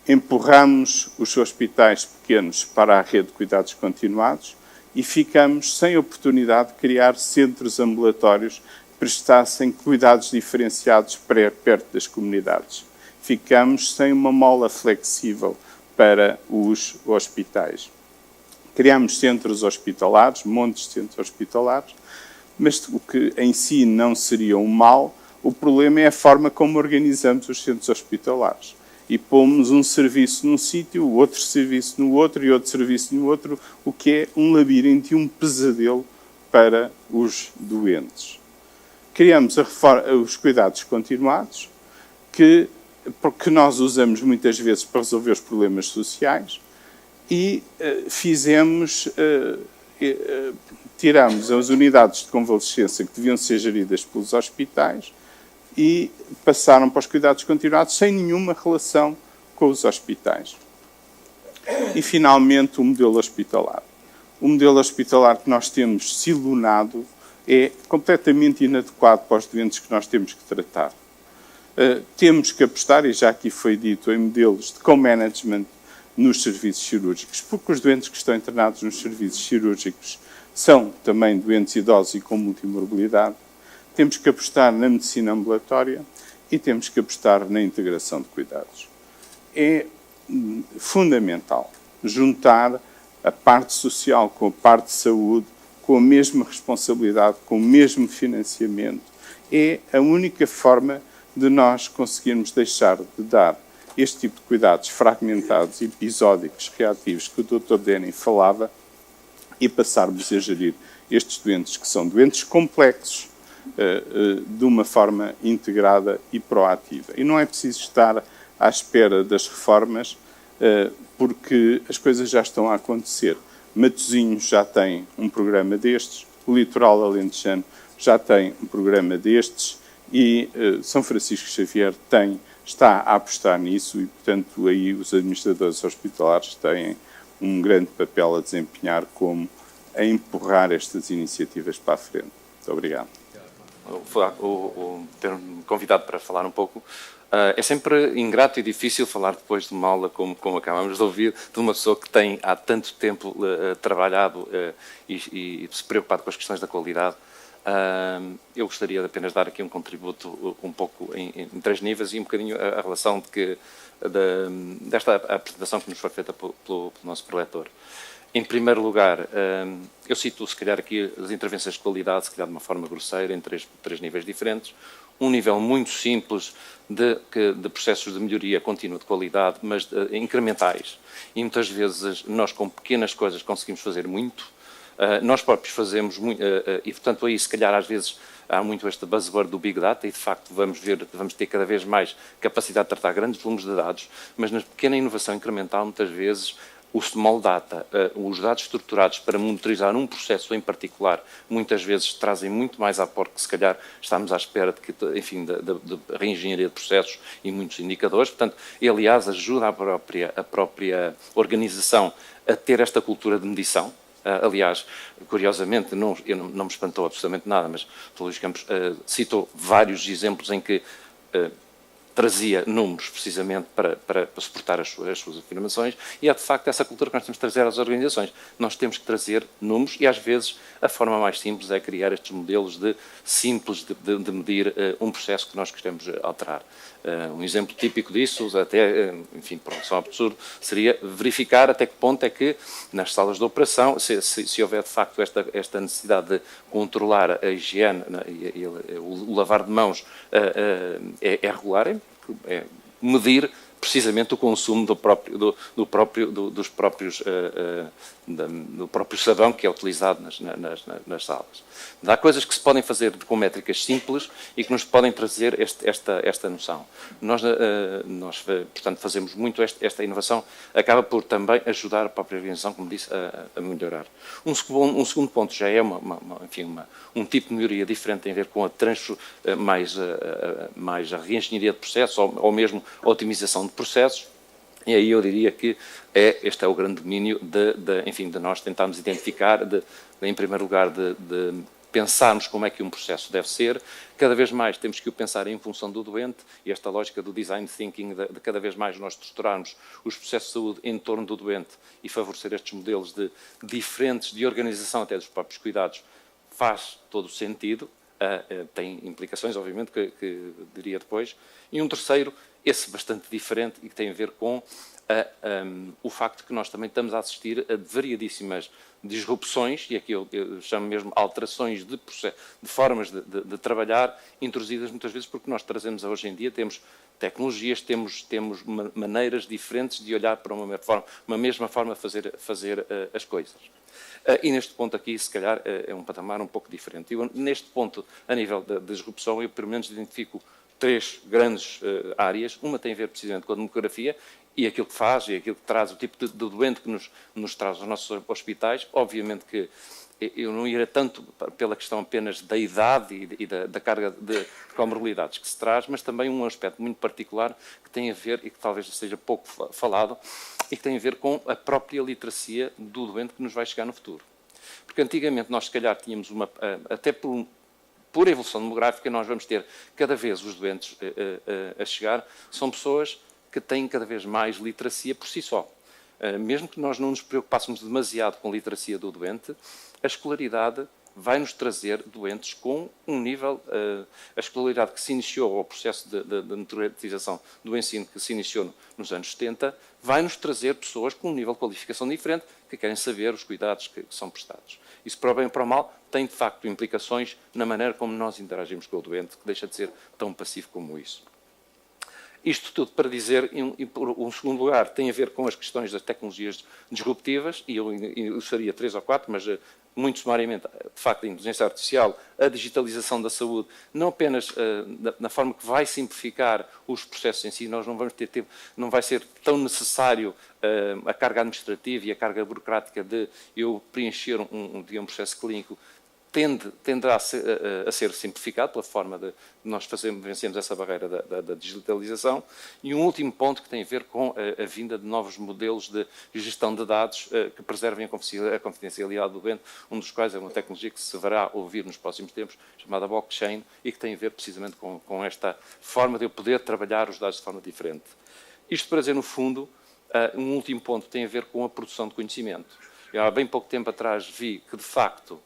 Empurramos os hospitais pequenos para a rede de cuidados continuados e ficamos sem oportunidade de criar centros ambulatórios que prestassem cuidados diferenciados perto das comunidades. Ficamos sem uma mola flexível para os hospitais. Criamos centros hospitalares, montes de centros hospitalares, mas o que em si não seria um mal, o problema é a forma como organizamos os centros hospitalares. E pomos um serviço num sítio, outro serviço no outro e outro serviço no outro, o que é um labirinto e um pesadelo para os doentes. Criamos os cuidados continuados, que porque nós usamos muitas vezes para resolver os problemas sociais e tiramos as unidades de convalescença que deviam ser geridas pelos hospitais e passaram para os cuidados continuados sem nenhuma relação com os hospitais. E, finalmente, o modelo hospitalar. O modelo hospitalar que nós temos silonado é completamente inadequado para os doentes que nós temos que tratar. Temos que apostar, e já aqui foi dito, em modelos de co-management nos serviços cirúrgicos, porque os doentes que estão internados nos serviços cirúrgicos são também doentes idosos e com multimorbilidade. Temos que apostar na medicina ambulatória e temos que apostar na integração de cuidados. É fundamental juntar a parte social com a parte de saúde, com a mesma responsabilidade, com o mesmo financiamento. É a única forma de nós conseguirmos deixar de dar este tipo de cuidados fragmentados, episódicos, reativos, que o Dr. Denny falava, e passarmos a gerir estes doentes, que são doentes complexos, de uma forma integrada e proativa. E não é preciso estar à espera das reformas, porque as coisas já estão a acontecer. Matosinhos já tem um programa destes, o Litoral Alentejano já tem um programa destes e São Francisco Xavier está a apostar nisso e, portanto, aí os administradores hospitalares têm um grande papel a desempenhar como a empurrar estas iniciativas para a frente. Muito obrigado. Ter-me convidado para falar um pouco. É sempre ingrato e difícil falar depois de uma aula como acabamos de ouvir, de uma pessoa que tem há tanto tempo trabalhado e se preocupado com as questões da qualidade. Eu gostaria de apenas dar aqui um contributo um pouco em 3 níveis e um bocadinho a relação desta apresentação que nos foi feita pelo nosso preletor. Em primeiro lugar, eu cito, se calhar, aqui as intervenções de qualidade, se calhar de uma forma grosseira, em três níveis diferentes. Um nível muito simples de processos de melhoria contínua de qualidade, mas incrementais. E muitas vezes nós, com pequenas coisas, conseguimos fazer muito. Nós próprios fazemos muito, e, portanto, aí, se calhar, às vezes, há muito este buzzword do Big Data e, de facto, vamos ter cada vez mais capacidade de tratar grandes volumes de dados, mas na pequena inovação incremental, muitas vezes, o small data, os dados estruturados para monitorizar um processo em particular, muitas vezes trazem muito mais aporte que, se calhar, estamos à espera de reengenharia de processos e muitos indicadores. Portanto, aliás, ajuda a própria organização a ter esta cultura de medição. Aliás, curiosamente, não me espantou absolutamente nada, mas o Luís Campos citou vários exemplos em que trazia números precisamente para suportar as suas afirmações, e é de facto essa cultura que nós temos de trazer às organizações. Nós temos que trazer números e às vezes a forma mais simples é criar estes modelos simples de medir um processo que nós queremos alterar. Um exemplo típico disso, até, enfim, por um absurdo, seria verificar até que ponto é que nas salas de operação, se houver de facto esta necessidade de controlar a higiene e o lavar de mãos é regular, é medir precisamente o consumo do próprio sabão que é utilizado nas salas. Há coisas que se podem fazer com métricas simples e que nos podem trazer esta noção. Nós, portanto, fazemos muito esta inovação, acaba por também ajudar a própria organização, como disse, a melhorar. Um segundo ponto já é um tipo de melhoria diferente, tem a ver com mais a reengenharia de processos ou mesmo a otimização de processos, e aí eu diria que este é o grande domínio de nós tentarmos identificar, em primeiro lugar, de pensarmos como é que um processo deve ser. Cada vez mais temos que o pensar em função do doente, e esta lógica do design thinking, de cada vez mais nós estruturarmos os processos de saúde em torno do doente e favorecer estes modelos diferentes de organização até dos próprios cuidados, faz todo o sentido. Tem implicações, obviamente, que diria depois. E um terceiro, esse bastante diferente, e que tem a ver com o facto que nós também estamos a assistir a variadíssimas disrupções, e aqui eu chamo mesmo alterações de formas de trabalhar, introduzidas muitas vezes porque nós trazemos hoje em dia, temos tecnologias, temos maneiras diferentes de olhar para uma mesma forma de fazer as coisas. E neste ponto aqui, se calhar, é um patamar um pouco diferente. Eu, neste ponto, a nível da disrupção, eu pelo menos identifico três grandes áreas. Uma tem a ver precisamente com a demografia e aquilo que faz e aquilo que traz, o tipo de doente que nos traz aos nossos hospitais. Obviamente que eu não iria tanto pela questão apenas da idade e da carga de comorbilidades que se traz, mas também um aspecto muito particular que tem a ver, e que talvez seja pouco falado, e que tem a ver com a própria literacia do doente que nos vai chegar no futuro. Porque antigamente nós, se calhar, tínhamos até por evolução demográfica, nós vamos ter cada vez os doentes a chegar, são pessoas que têm cada vez mais literacia por si só. Mesmo que nós não nos preocupássemos demasiado com a literacia do doente, a escolaridade vai-nos trazer doentes com um nível, a escolaridade que se iniciou, ou o processo de democratização do ensino que se iniciou nos anos 70, vai-nos trazer pessoas com um nível de qualificação diferente, que querem saber os cuidados que são prestados. Isso, para o bem ou para o mal, tem de facto implicações na maneira como nós interagimos com o doente, que deixa de ser tão passivo como isso. Isto tudo para dizer, e por um segundo lugar, tem a ver com as questões das tecnologias disruptivas, e eu usaria 3 ou 4, mas muito sumariamente, de facto, a inteligência artificial, a digitalização da saúde, não apenas na forma que vai simplificar os processos em si, nós não vamos ter tempo, não vai ser tão necessário a carga administrativa e a carga burocrática de eu preencher um processo clínico, tenderá a ser simplificado pela forma de nós vencemos essa barreira da digitalização. E um último ponto que tem a ver com a vinda de novos modelos de gestão de dados que preservem a confidencialidade do doente, um dos quais é uma tecnologia que se verá ouvir nos próximos tempos, chamada blockchain, e que tem a ver precisamente com esta forma de eu poder trabalhar os dados de forma diferente. Isto para dizer, no fundo, um último ponto tem a ver com a produção de conhecimento. Eu, há bem pouco tempo atrás vi que, de facto,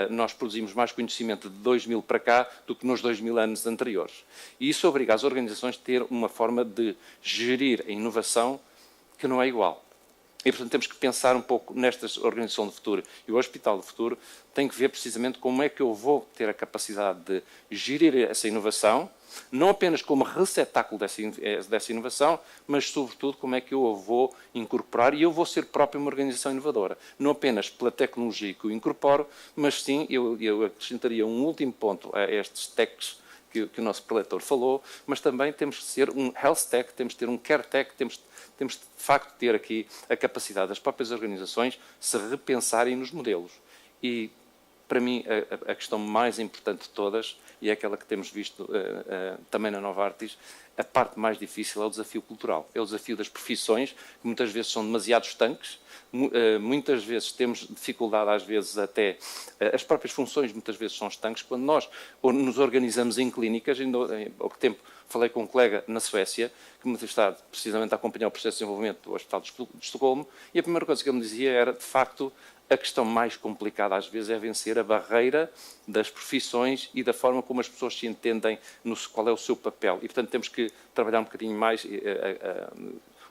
nós produzimos mais conhecimento de 2000 para cá do que nos 2000 anos anteriores. E isso obriga as organizações a ter uma forma de gerir a inovação que não é igual. E, portanto, temos que pensar um pouco nesta organização do futuro. E o Hospital do Futuro tem que ver precisamente como é que eu vou ter a capacidade de gerir essa inovação, não apenas como receptáculo dessa inovação, mas, sobretudo, como é que eu a vou incorporar, e eu vou ser próprio uma organização inovadora. Não apenas pela tecnologia que eu incorporo, mas sim, eu acrescentaria um último ponto a estes techs que o nosso preletor falou, mas também temos que ser um health tech, temos que ter um care tech, temos de facto ter aqui a capacidade das próprias organizações se repensarem nos modelos. E, para mim, a questão mais importante de todas, e é aquela que temos visto também na Novartis, a parte mais difícil é o desafio cultural. É o desafio das profissões, que muitas vezes são demasiado estanques, muitas vezes temos dificuldade, às vezes até, as próprias funções muitas vezes são estanques. Quando nós nos organizamos em clínicas, ainda há pouco tempo falei com um colega na Suécia, que me está precisamente a acompanhar o processo de desenvolvimento do Hospital de Estocolmo, e a primeira coisa que ele me dizia era, de facto, a questão mais complicada às vezes é vencer a barreira das profissões e da forma como as pessoas se entendem, qual é o seu papel. E, portanto, temos que trabalhar um bocadinho mais,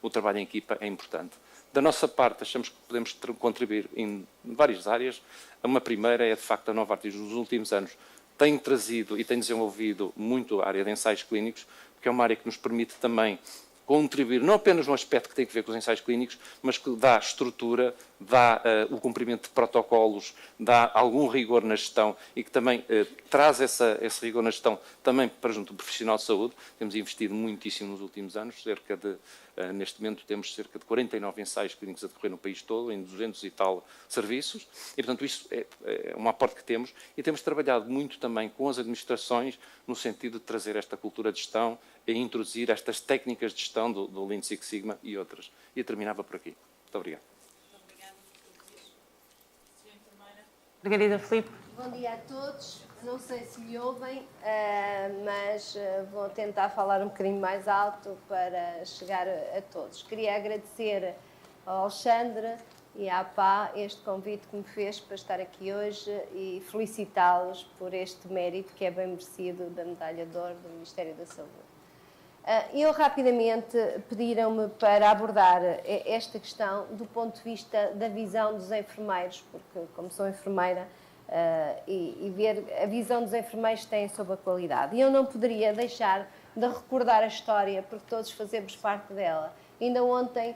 o trabalho em equipa é importante. Da nossa parte, achamos que podemos contribuir em várias áreas. Uma primeira é, de facto, a Novartis, nos últimos anos, tem trazido e tem desenvolvido muito a área de ensaios clínicos, porque é uma área que nos permite também contribuir, não apenas no aspecto que tem a ver com os ensaios clínicos, mas que dá estrutura, dá o cumprimento de protocolos, dá algum rigor na gestão e que também traz esse rigor na gestão também para junto do profissional de saúde. Temos investido muitíssimo nos últimos anos, neste momento temos cerca de 49 ensaios clínicos a decorrer no país todo, em 200 e tal serviços, e portanto isso é um aporte que temos, e temos trabalhado muito também com as administrações no sentido de trazer esta cultura de gestão e introduzir estas técnicas de gestão do Lean Six Sigma e outras. E eu terminava por aqui. Muito obrigado. Margarida Filipe. Bom dia a todos. Não sei se me ouvem, mas vou tentar falar um bocadinho mais alto para chegar a todos. Queria agradecer ao Alexandre e à APA este convite que me fez para estar aqui hoje e felicitá-los por este mérito que é bem merecido da Medalha de Ouro do Ministério da Saúde. Eu rapidamente pediram-me para abordar esta questão do ponto de vista da visão dos enfermeiros, porque como sou enfermeira e ver a visão dos enfermeiros que têm sobre a qualidade. E eu não poderia deixar de recordar a história, porque todos fazemos parte dela. Ainda ontem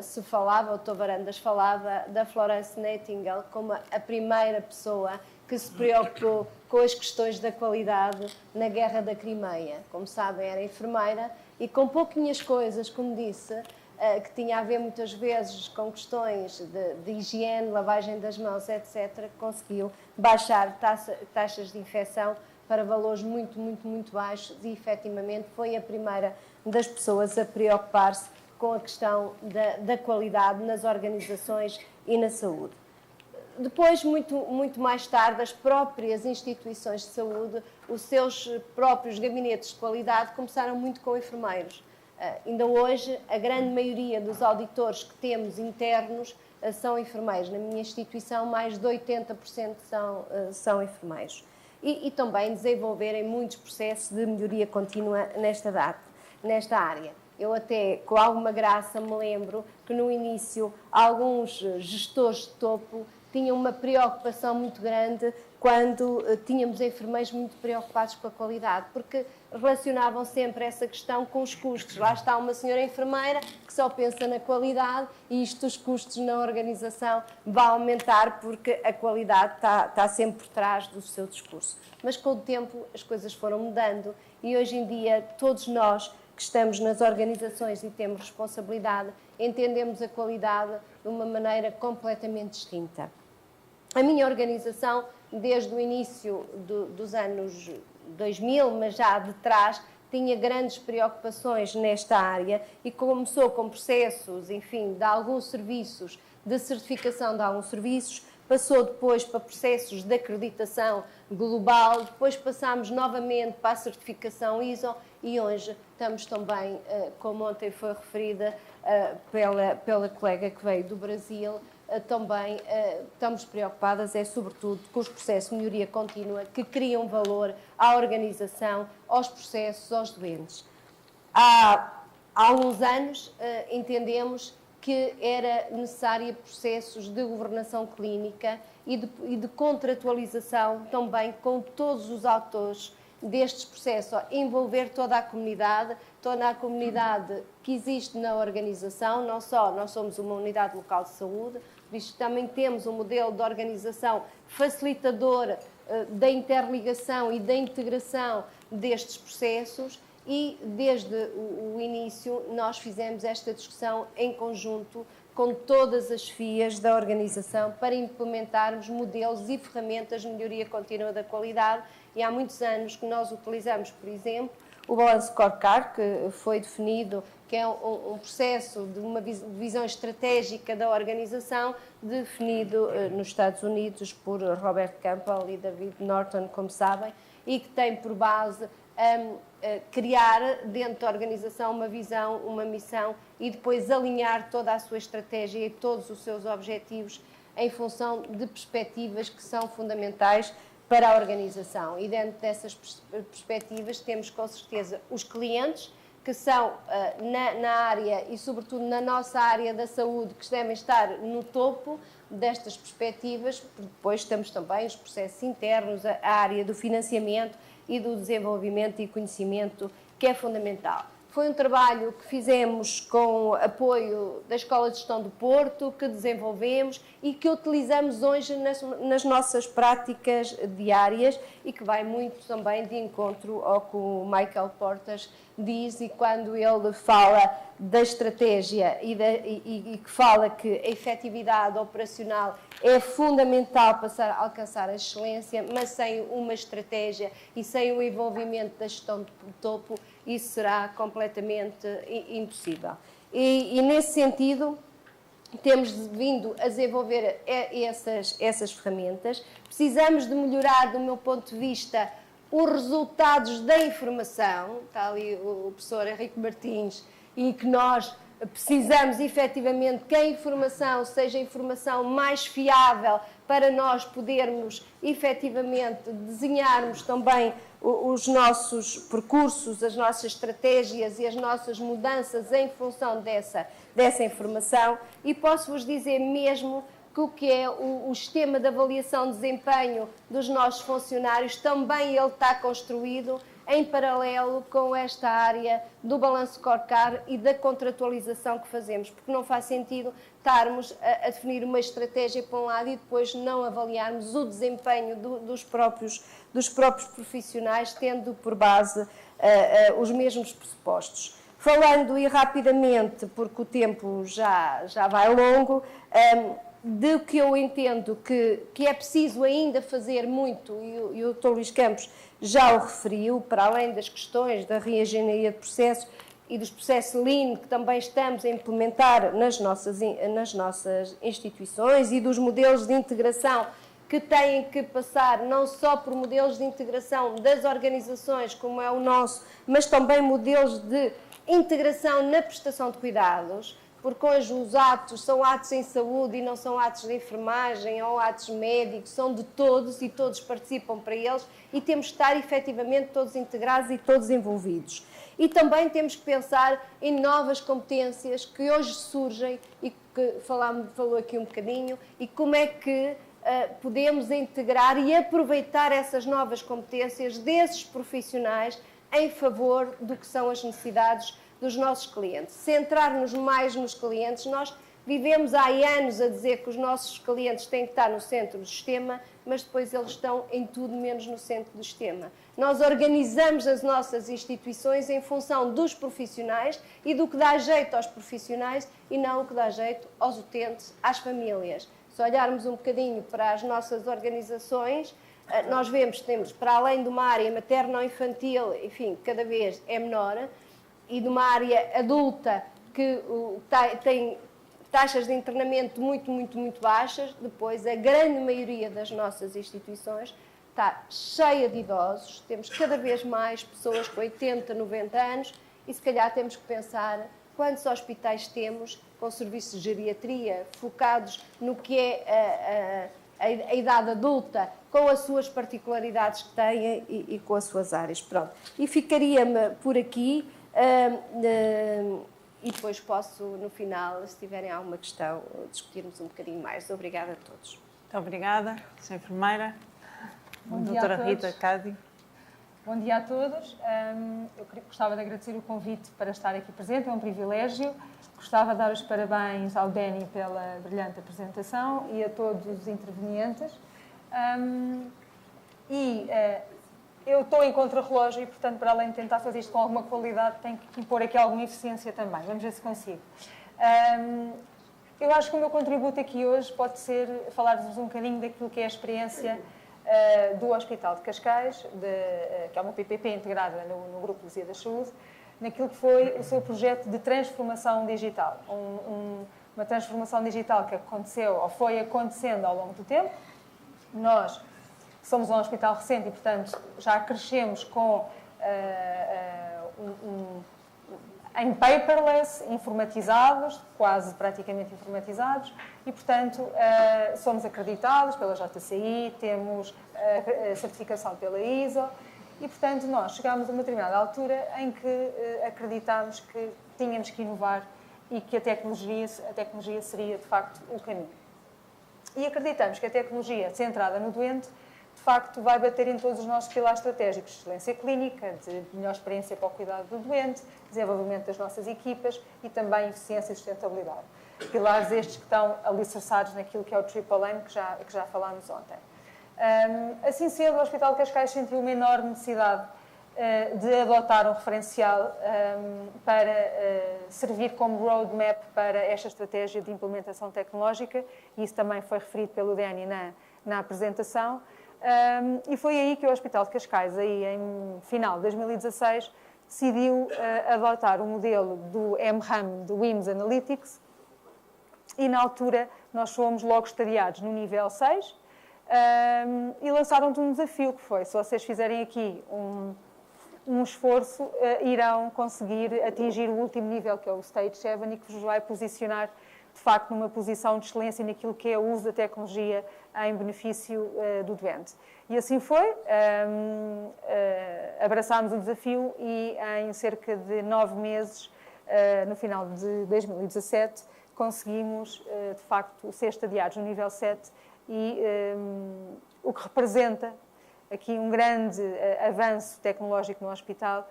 se falava, o Dr. Varandas falava da Florence Nightingale como a primeira pessoa que se preocupou com as questões da qualidade na Guerra da Crimeia. Como sabem, era enfermeira e com pouquinhas coisas, como disse, que tinha a ver muitas vezes com questões de higiene, lavagem das mãos, etc., conseguiu baixar taxas de infecção para valores muito, muito, muito baixos e, efetivamente, foi a primeira das pessoas a preocupar-se com a questão da qualidade nas organizações e na saúde. Depois, muito mais tarde, as próprias instituições de saúde, os seus próprios gabinetes de qualidade começaram muito com enfermeiros. Ainda hoje, a grande maioria dos auditores que temos internos são enfermeiros. Na minha instituição, mais de 80% são enfermeiros. E também desenvolverem muitos processos de melhoria contínua nesta área. Eu até, com alguma graça, me lembro que no início alguns gestores de topo tinham uma preocupação muito grande quando tínhamos enfermeiros muito preocupados com a qualidade, porque relacionavam sempre essa questão com os custos. Lá está uma senhora enfermeira que só pensa na qualidade e os custos na organização vão aumentar porque a qualidade está sempre por trás do seu discurso. Mas com o tempo as coisas foram mudando e hoje em dia todos nós que estamos nas organizações e temos responsabilidade, entendemos a qualidade de uma maneira completamente distinta. A minha organização, desde o início dos anos 2000, mas já de trás, tinha grandes preocupações nesta área e começou com processos, enfim, de alguns serviços, de certificação de alguns serviços, passou depois para processos de acreditação global, depois passámos novamente para a certificação ISO e hoje estamos também, como ontem foi referida pela colega que veio do Brasil, também estamos preocupadas, sobretudo, com os processos de melhoria contínua que criam valor à organização, aos processos, aos doentes. Há alguns anos entendemos que era necessário processos de governação clínica e de contratualização também com todos os autores destes processos, envolver toda a comunidade que existe na organização, não só nós somos uma unidade local de saúde, visto que também temos um modelo de organização facilitador da interligação e da integração destes processos e desde o início nós fizemos esta discussão em conjunto com todas as FIAs da organização para implementarmos modelos e ferramentas de melhoria contínua da qualidade e há muitos anos que nós utilizamos, por exemplo, o Balance Scorecard, que foi definido, que é um processo de uma visão estratégica da organização, definido nos Estados Unidos por Robert Campbell e David Norton, como sabem, e que tem por base criar dentro da organização uma visão, uma missão e depois alinhar toda a sua estratégia e todos os seus objetivos em função de perspectivas que são fundamentais para a organização. E dentro dessas perspectivas temos com certeza os clientes, que são na área e sobretudo na nossa área da saúde, que devem estar no topo destas perspectivas. Depois temos também os processos internos, a área do financiamento e do desenvolvimento e conhecimento, que é fundamental. Foi um trabalho que fizemos com apoio da Escola de Gestão do Porto, que desenvolvemos e que utilizamos hoje nas nossas práticas diárias e que vai muito também de encontro ao que o Michael Portas diz e quando ele fala da estratégia e que fala que a efetividade operacional é fundamental para alcançar a excelência, mas sem uma estratégia e sem o envolvimento da gestão de topo, isso será completamente impossível. E nesse sentido, temos vindo a desenvolver essas ferramentas. Precisamos de melhorar, do meu ponto de vista, os resultados da informação. Está ali o professor Henrique Martins, e que nós precisamos efetivamente que a informação seja informação mais fiável para nós podermos efetivamente desenharmos também os nossos percursos, as nossas estratégias e as nossas mudanças em função dessa informação. E posso-vos dizer mesmo que o que é o sistema de avaliação de desempenho dos nossos funcionários, também ele está construído em paralelo com esta área do balanço scorecard e da contratualização que fazemos, porque não faz sentido estarmos a definir uma estratégia para um lado e depois não avaliarmos o desempenho dos próprios profissionais, tendo por base os mesmos pressupostos. Falando e rapidamente, porque o tempo já vai longo, do que eu entendo que é preciso ainda fazer muito, e o Dr. Luís Campos já o referiu, para além das questões da reengenharia de processos e dos processos Lean que também estamos a implementar nas nossas instituições e dos modelos de integração que têm que passar não só por modelos de integração das organizações, como é o nosso, mas também modelos de integração na prestação de cuidados, porque hoje os atos são atos em saúde e não são atos de enfermagem ou atos médicos, são de todos e todos participam para eles e temos que estar efetivamente todos integrados e todos envolvidos. E também temos que pensar em novas competências que hoje surgem e que falou aqui um bocadinho, e como é que podemos integrar e aproveitar essas novas competências desses profissionais em favor do que são as necessidades dos nossos clientes. Centrar-nos mais nos clientes. Nós vivemos há anos a dizer que os nossos clientes têm que estar no centro do sistema, mas depois eles estão em tudo menos no centro do sistema. Nós organizamos as nossas instituições em função dos profissionais e do que dá jeito aos profissionais e não o que dá jeito aos utentes, às famílias. Se olharmos um bocadinho para as nossas organizações, nós vemos que temos, para além de uma área materno-infantil, enfim, cada vez é menor, e de uma área adulta que tem taxas de internamento muito baixas, depois a grande maioria das nossas instituições está cheia de idosos, temos cada vez mais pessoas com 80, 90 anos e se calhar temos que pensar quantos hospitais temos com serviços de geriatria focados no que é a idade adulta, com as suas particularidades que têm e com as suas áreas. Pronto. E ficaria-me por aqui. E depois posso, no final, se tiverem alguma questão, discutirmos um bocadinho mais. Obrigada a todos. Muito obrigada, Sra. Enfermeira. Doutora Rita Cádio. Bom dia a todos. Eu gostava de agradecer o convite para estar aqui presente, é um privilégio. Gostava de dar os parabéns ao Dani pela brilhante apresentação e a todos os intervenientes. Eu estou em contrarrelógio e, portanto, para além de tentar fazer isto com alguma qualidade, tenho que impor aqui alguma eficiência também. Vamos ver se consigo. Eu acho que o meu contributo aqui hoje pode ser falar-vos um bocadinho daquilo que é a experiência do Hospital de Cascais, que é uma PPP integrada no Grupo Lusíada da Saúde, naquilo que foi o seu projeto de transformação digital. Uma transformação digital que aconteceu ou foi acontecendo ao longo do tempo. Nós somos um hospital recente e, portanto, já crescemos com em paperless, informatizados, quase praticamente informatizados, e, portanto, somos acreditados pela JCI, temos a certificação pela ISO, e, portanto, nós chegámos a uma determinada altura em que acreditámos que tínhamos que inovar e que a tecnologia seria, de facto, o caminho. E acreditamos que a tecnologia centrada no doente, de facto, vai bater em todos os nossos pilares estratégicos. Excelência clínica, de melhor experiência para o cuidado do doente, desenvolvimento das nossas equipas e também eficiência e sustentabilidade. Pilares estes que estão alicerçados naquilo que é o Triple M, que já falámos ontem. Assim sendo, o Hospital de Cascais sentiu uma enorme necessidade de adotar um referencial para servir como roadmap para esta estratégia de implementação tecnológica, e isso também foi referido pelo Dani na apresentação. E foi aí que o Hospital de Cascais, aí em final de 2016, decidiu adotar o modelo do MRAM, do WIMS Analytics, e na altura nós fomos logo estadiados no nível 6 e lançaram-nos um desafio que foi: se vocês fizerem aqui um esforço, irão conseguir atingir o último nível, que é o Stage 7, e que vos vai posicionar, de facto, numa posição de excelência naquilo que é o uso da tecnologia em benefício do doente. E assim foi. Abraçámos o desafio e, em cerca de 9 meses, no final de 2017, conseguimos, de facto, ser estadiados no nível 7 e o que representa aqui um grande avanço tecnológico no hospital,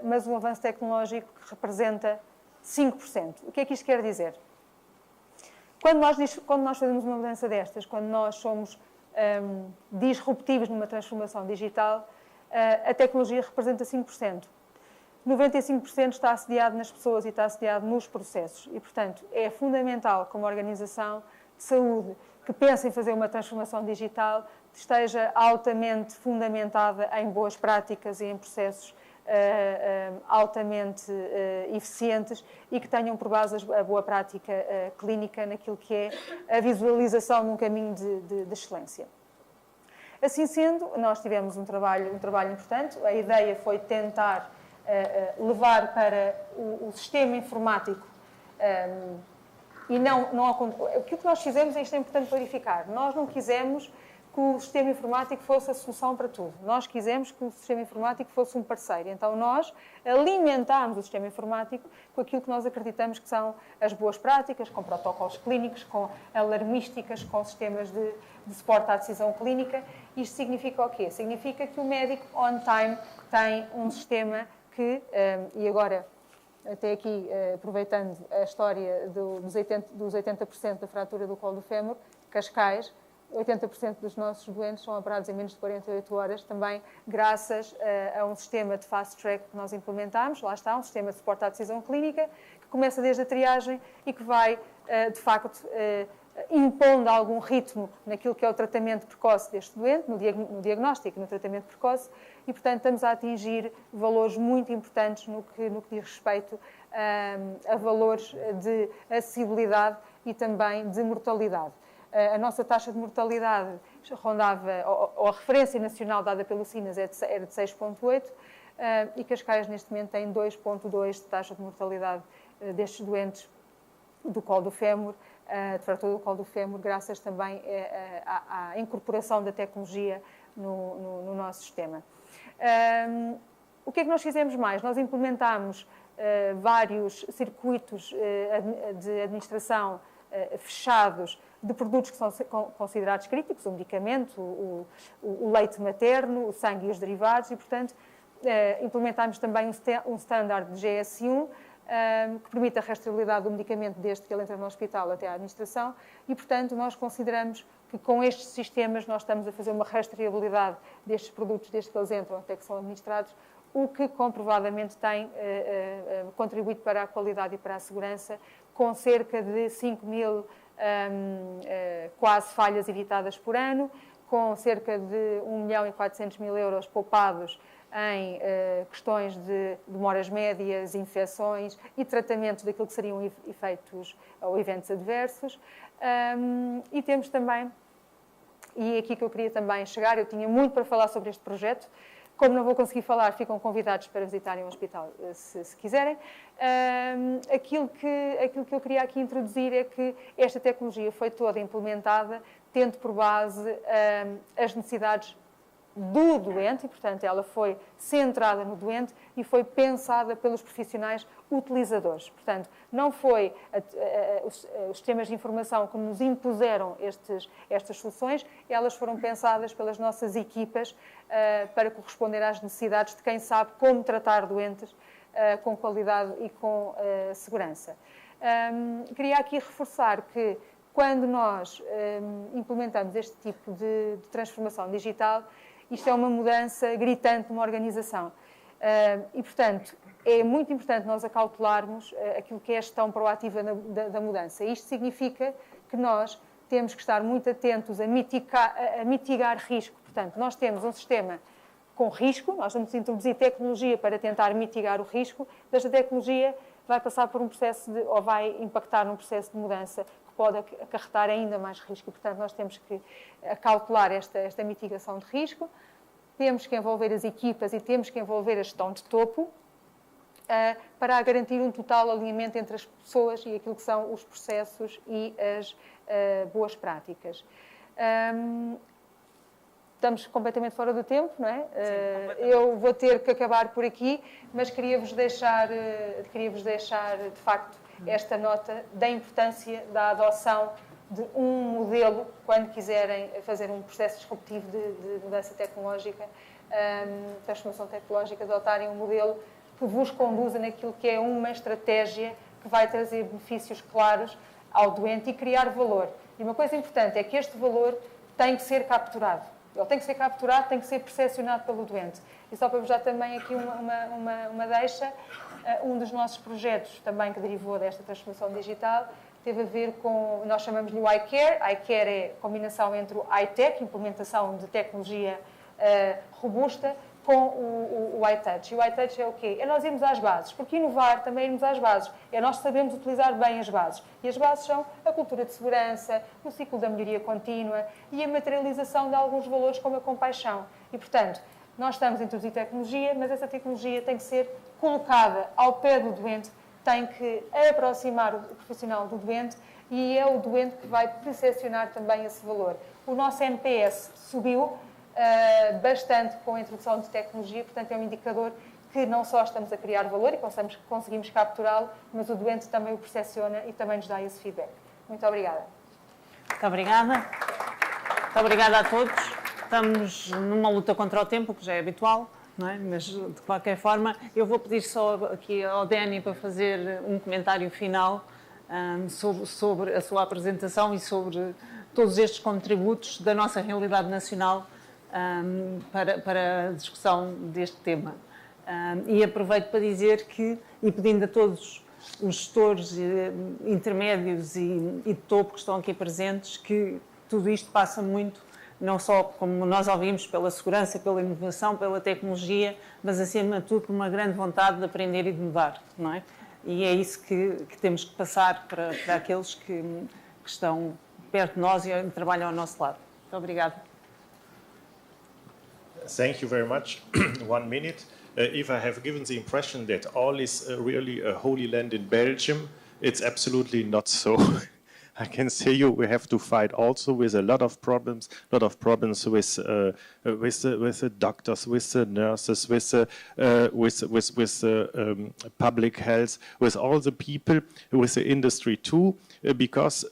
mas um avanço tecnológico que representa 5%. O que é que isto quer dizer? Quando nós fazemos uma mudança destas, quando nós somos disruptivos numa transformação digital, a tecnologia representa 5%. 95% está assediado nas pessoas e está assediado nos processos. E, portanto, é fundamental que uma organização de saúde que pensa em fazer uma transformação digital esteja altamente fundamentada em boas práticas e em processos altamente eficientes e que tenham por base a boa prática clínica naquilo que é a visualização num caminho de excelência. Assim sendo, nós tivemos um trabalho importante. A ideia foi tentar levar para o sistema informático e aquilo que nós fizemos, isto é importante clarificar, nós não quisemos que o sistema informático fosse a solução para tudo. Nós quisemos que o sistema informático fosse um parceiro. Então, nós alimentámos o sistema informático com aquilo que nós acreditamos que são as boas práticas, com protocolos clínicos, com alarmísticas, com sistemas de suporte à decisão clínica. Isto significa o quê? Significa que o médico, on time, tem um sistema que, e agora, até aqui, aproveitando a história dos 80% da fratura do colo do fémur, Cascais, 80% dos nossos doentes são operados em menos de 48 horas, também graças a um sistema de fast track que nós implementámos. Lá está, um sistema de suporte à decisão clínica, que começa desde a triagem e que vai, de facto, impondo algum ritmo naquilo que é o tratamento precoce deste doente, no diagnóstico e no tratamento precoce, e, portanto, estamos a atingir valores muito importantes no que diz respeito a valores de acessibilidade e também de mortalidade. A nossa taxa de mortalidade rondava, ou a referência nacional dada pelo SINAS era de 6,8 e Cascais neste momento tem 2,2 de taxa de mortalidade destes doentes do colo do fémur, de fratura do colo do fémur, graças também à incorporação da tecnologia no nosso sistema. O que é que nós fizemos mais? Nós implementámos vários circuitos de administração fechados de produtos que são considerados críticos, o medicamento, o leite materno, o sangue e os derivados, e, portanto, implementámos também um standard de GS1 que permite a rastreabilidade do medicamento desde que ele entra no hospital até à administração e, portanto, nós consideramos que com estes sistemas nós estamos a fazer uma rastreabilidade destes produtos desde que eles entram até que são administrados, o que comprovadamente tem contribuído para a qualidade e para a segurança, com cerca de 5.000 quase falhas evitadas por ano, com cerca de 1.400.000 euros poupados em questões de demoras médias, infecções e tratamento daquilo que seriam efeitos ou eventos adversos. E temos também, e é aqui que eu queria também chegar, eu tinha muito para falar sobre este projeto. Como não vou conseguir falar, ficam convidados para visitarem o hospital, se quiserem. Aquilo que eu queria aqui introduzir é que esta tecnologia foi toda implementada tendo por base as necessidades do doente, e, portanto, ela foi centrada no doente e foi pensada pelos profissionais utilizadores. Portanto, não foi os sistemas de informação que nos impuseram estas soluções, elas foram pensadas pelas nossas equipas para corresponder às necessidades de quem sabe como tratar doentes com qualidade e com segurança. Queria aqui reforçar que, quando nós implementamos este tipo de transformação digital, isto é uma mudança gritante numa organização. E, portanto, é muito importante nós acautelarmos aquilo que é a gestão proativa da mudança. Isto significa que nós temos que estar muito atentos a mitigar risco. Portanto, nós temos um sistema com risco, nós vamos introduzir tecnologia para tentar mitigar o risco, mas a tecnologia vai passar por um processo ou vai impactar num processo de mudança que pode acarretar ainda mais risco. Portanto, nós temos que acautelar esta mitigação de risco, temos que envolver as equipas e temos que envolver a gestão de topo para garantir um total alinhamento entre as pessoas e aquilo que são os processos e as boas práticas. Estamos completamente fora do tempo, não é? Sim, eu vou ter que acabar por aqui, mas queria-vos deixar, de facto, esta nota da importância da adoção de um modelo, quando quiserem fazer um processo disruptivo de mudança tecnológica, transformação tecnológica, adotarem um modelo que vos conduza naquilo que é uma estratégia que vai trazer benefícios claros ao doente e criar valor. E uma coisa importante é que este valor tem que ser capturado. Ele tem que ser capturado, tem que ser percepcionado pelo doente. E só para vos dar também aqui uma deixa, um dos nossos projetos também que derivou desta transformação digital teve a ver com, nós chamamos-lhe o iCare. iCare é a combinação entre o iTech, implementação de tecnologia robusta, com o iTouch. E o iTouch é o quê? É nós irmos às bases, porque inovar também é irmos às bases. É nós sabermos utilizar bem as bases. E as bases são a cultura de segurança, o ciclo da melhoria contínua e a materialização de alguns valores como a compaixão. E, portanto, nós estamos a introduzir tecnologia, mas essa tecnologia tem que ser colocada ao pé do doente, tem que aproximar o profissional do doente e é o doente que vai percepcionar também esse valor. O nosso NPS subiu bastante com a introdução de tecnologia, portanto é um indicador que não só estamos a criar valor e conseguimos capturá-lo, mas o doente também o percepciona e também nos dá esse feedback. Muito obrigada. Muito obrigada. Muito obrigada a todos. Estamos numa luta contra o tempo, que já é habitual, não é? Mas, de qualquer forma, eu vou pedir só aqui ao Danny para fazer um comentário final sobre a sua apresentação e sobre todos estes contributos da nossa realidade nacional para a discussão deste tema. E aproveito para dizer que, e pedindo a todos os gestores intermédios e de topo que estão aqui presentes, que tudo isto passa muito, não só, como nós ouvimos, pela segurança, pela inovação, pela tecnologia, mas acima de tudo por uma grande vontade de aprender e de mudar, não é? E é isso que temos que passar para aqueles que estão perto de nós e trabalham ao nosso lado. Muito obrigada. Thank you very much. 1 minute. If I have given the impression that all is really a holy land in Belgium, it's absolutely not so. I can say we have to fight also with a lot of problems with the doctors, with the nurses, with public health, with all the people, with the industry too, because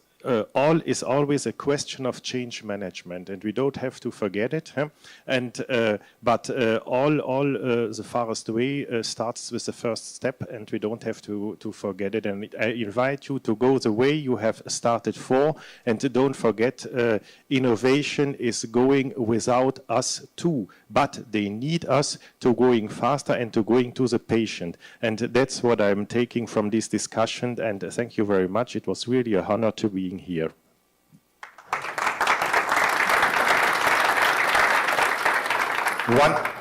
all is always a question of change management, and we don't have to forget it. But the farthest way starts with the first step, and we don't have to forget it. And I invite you to go the way you have started for, and don't forget innovation is going without us too. But they need us to going faster and to going to the patient. And that's what I'm taking from this discussion. And thank you very much. It was really an honor to be here.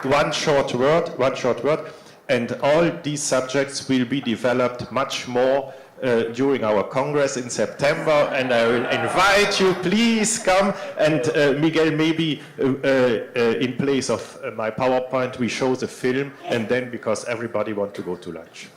One short word, and all these subjects will be developed much more during our Congress in September, and I will invite you, please come, and Miguel, maybe in place of my PowerPoint, we show the film, and then because everybody wants to go to lunch.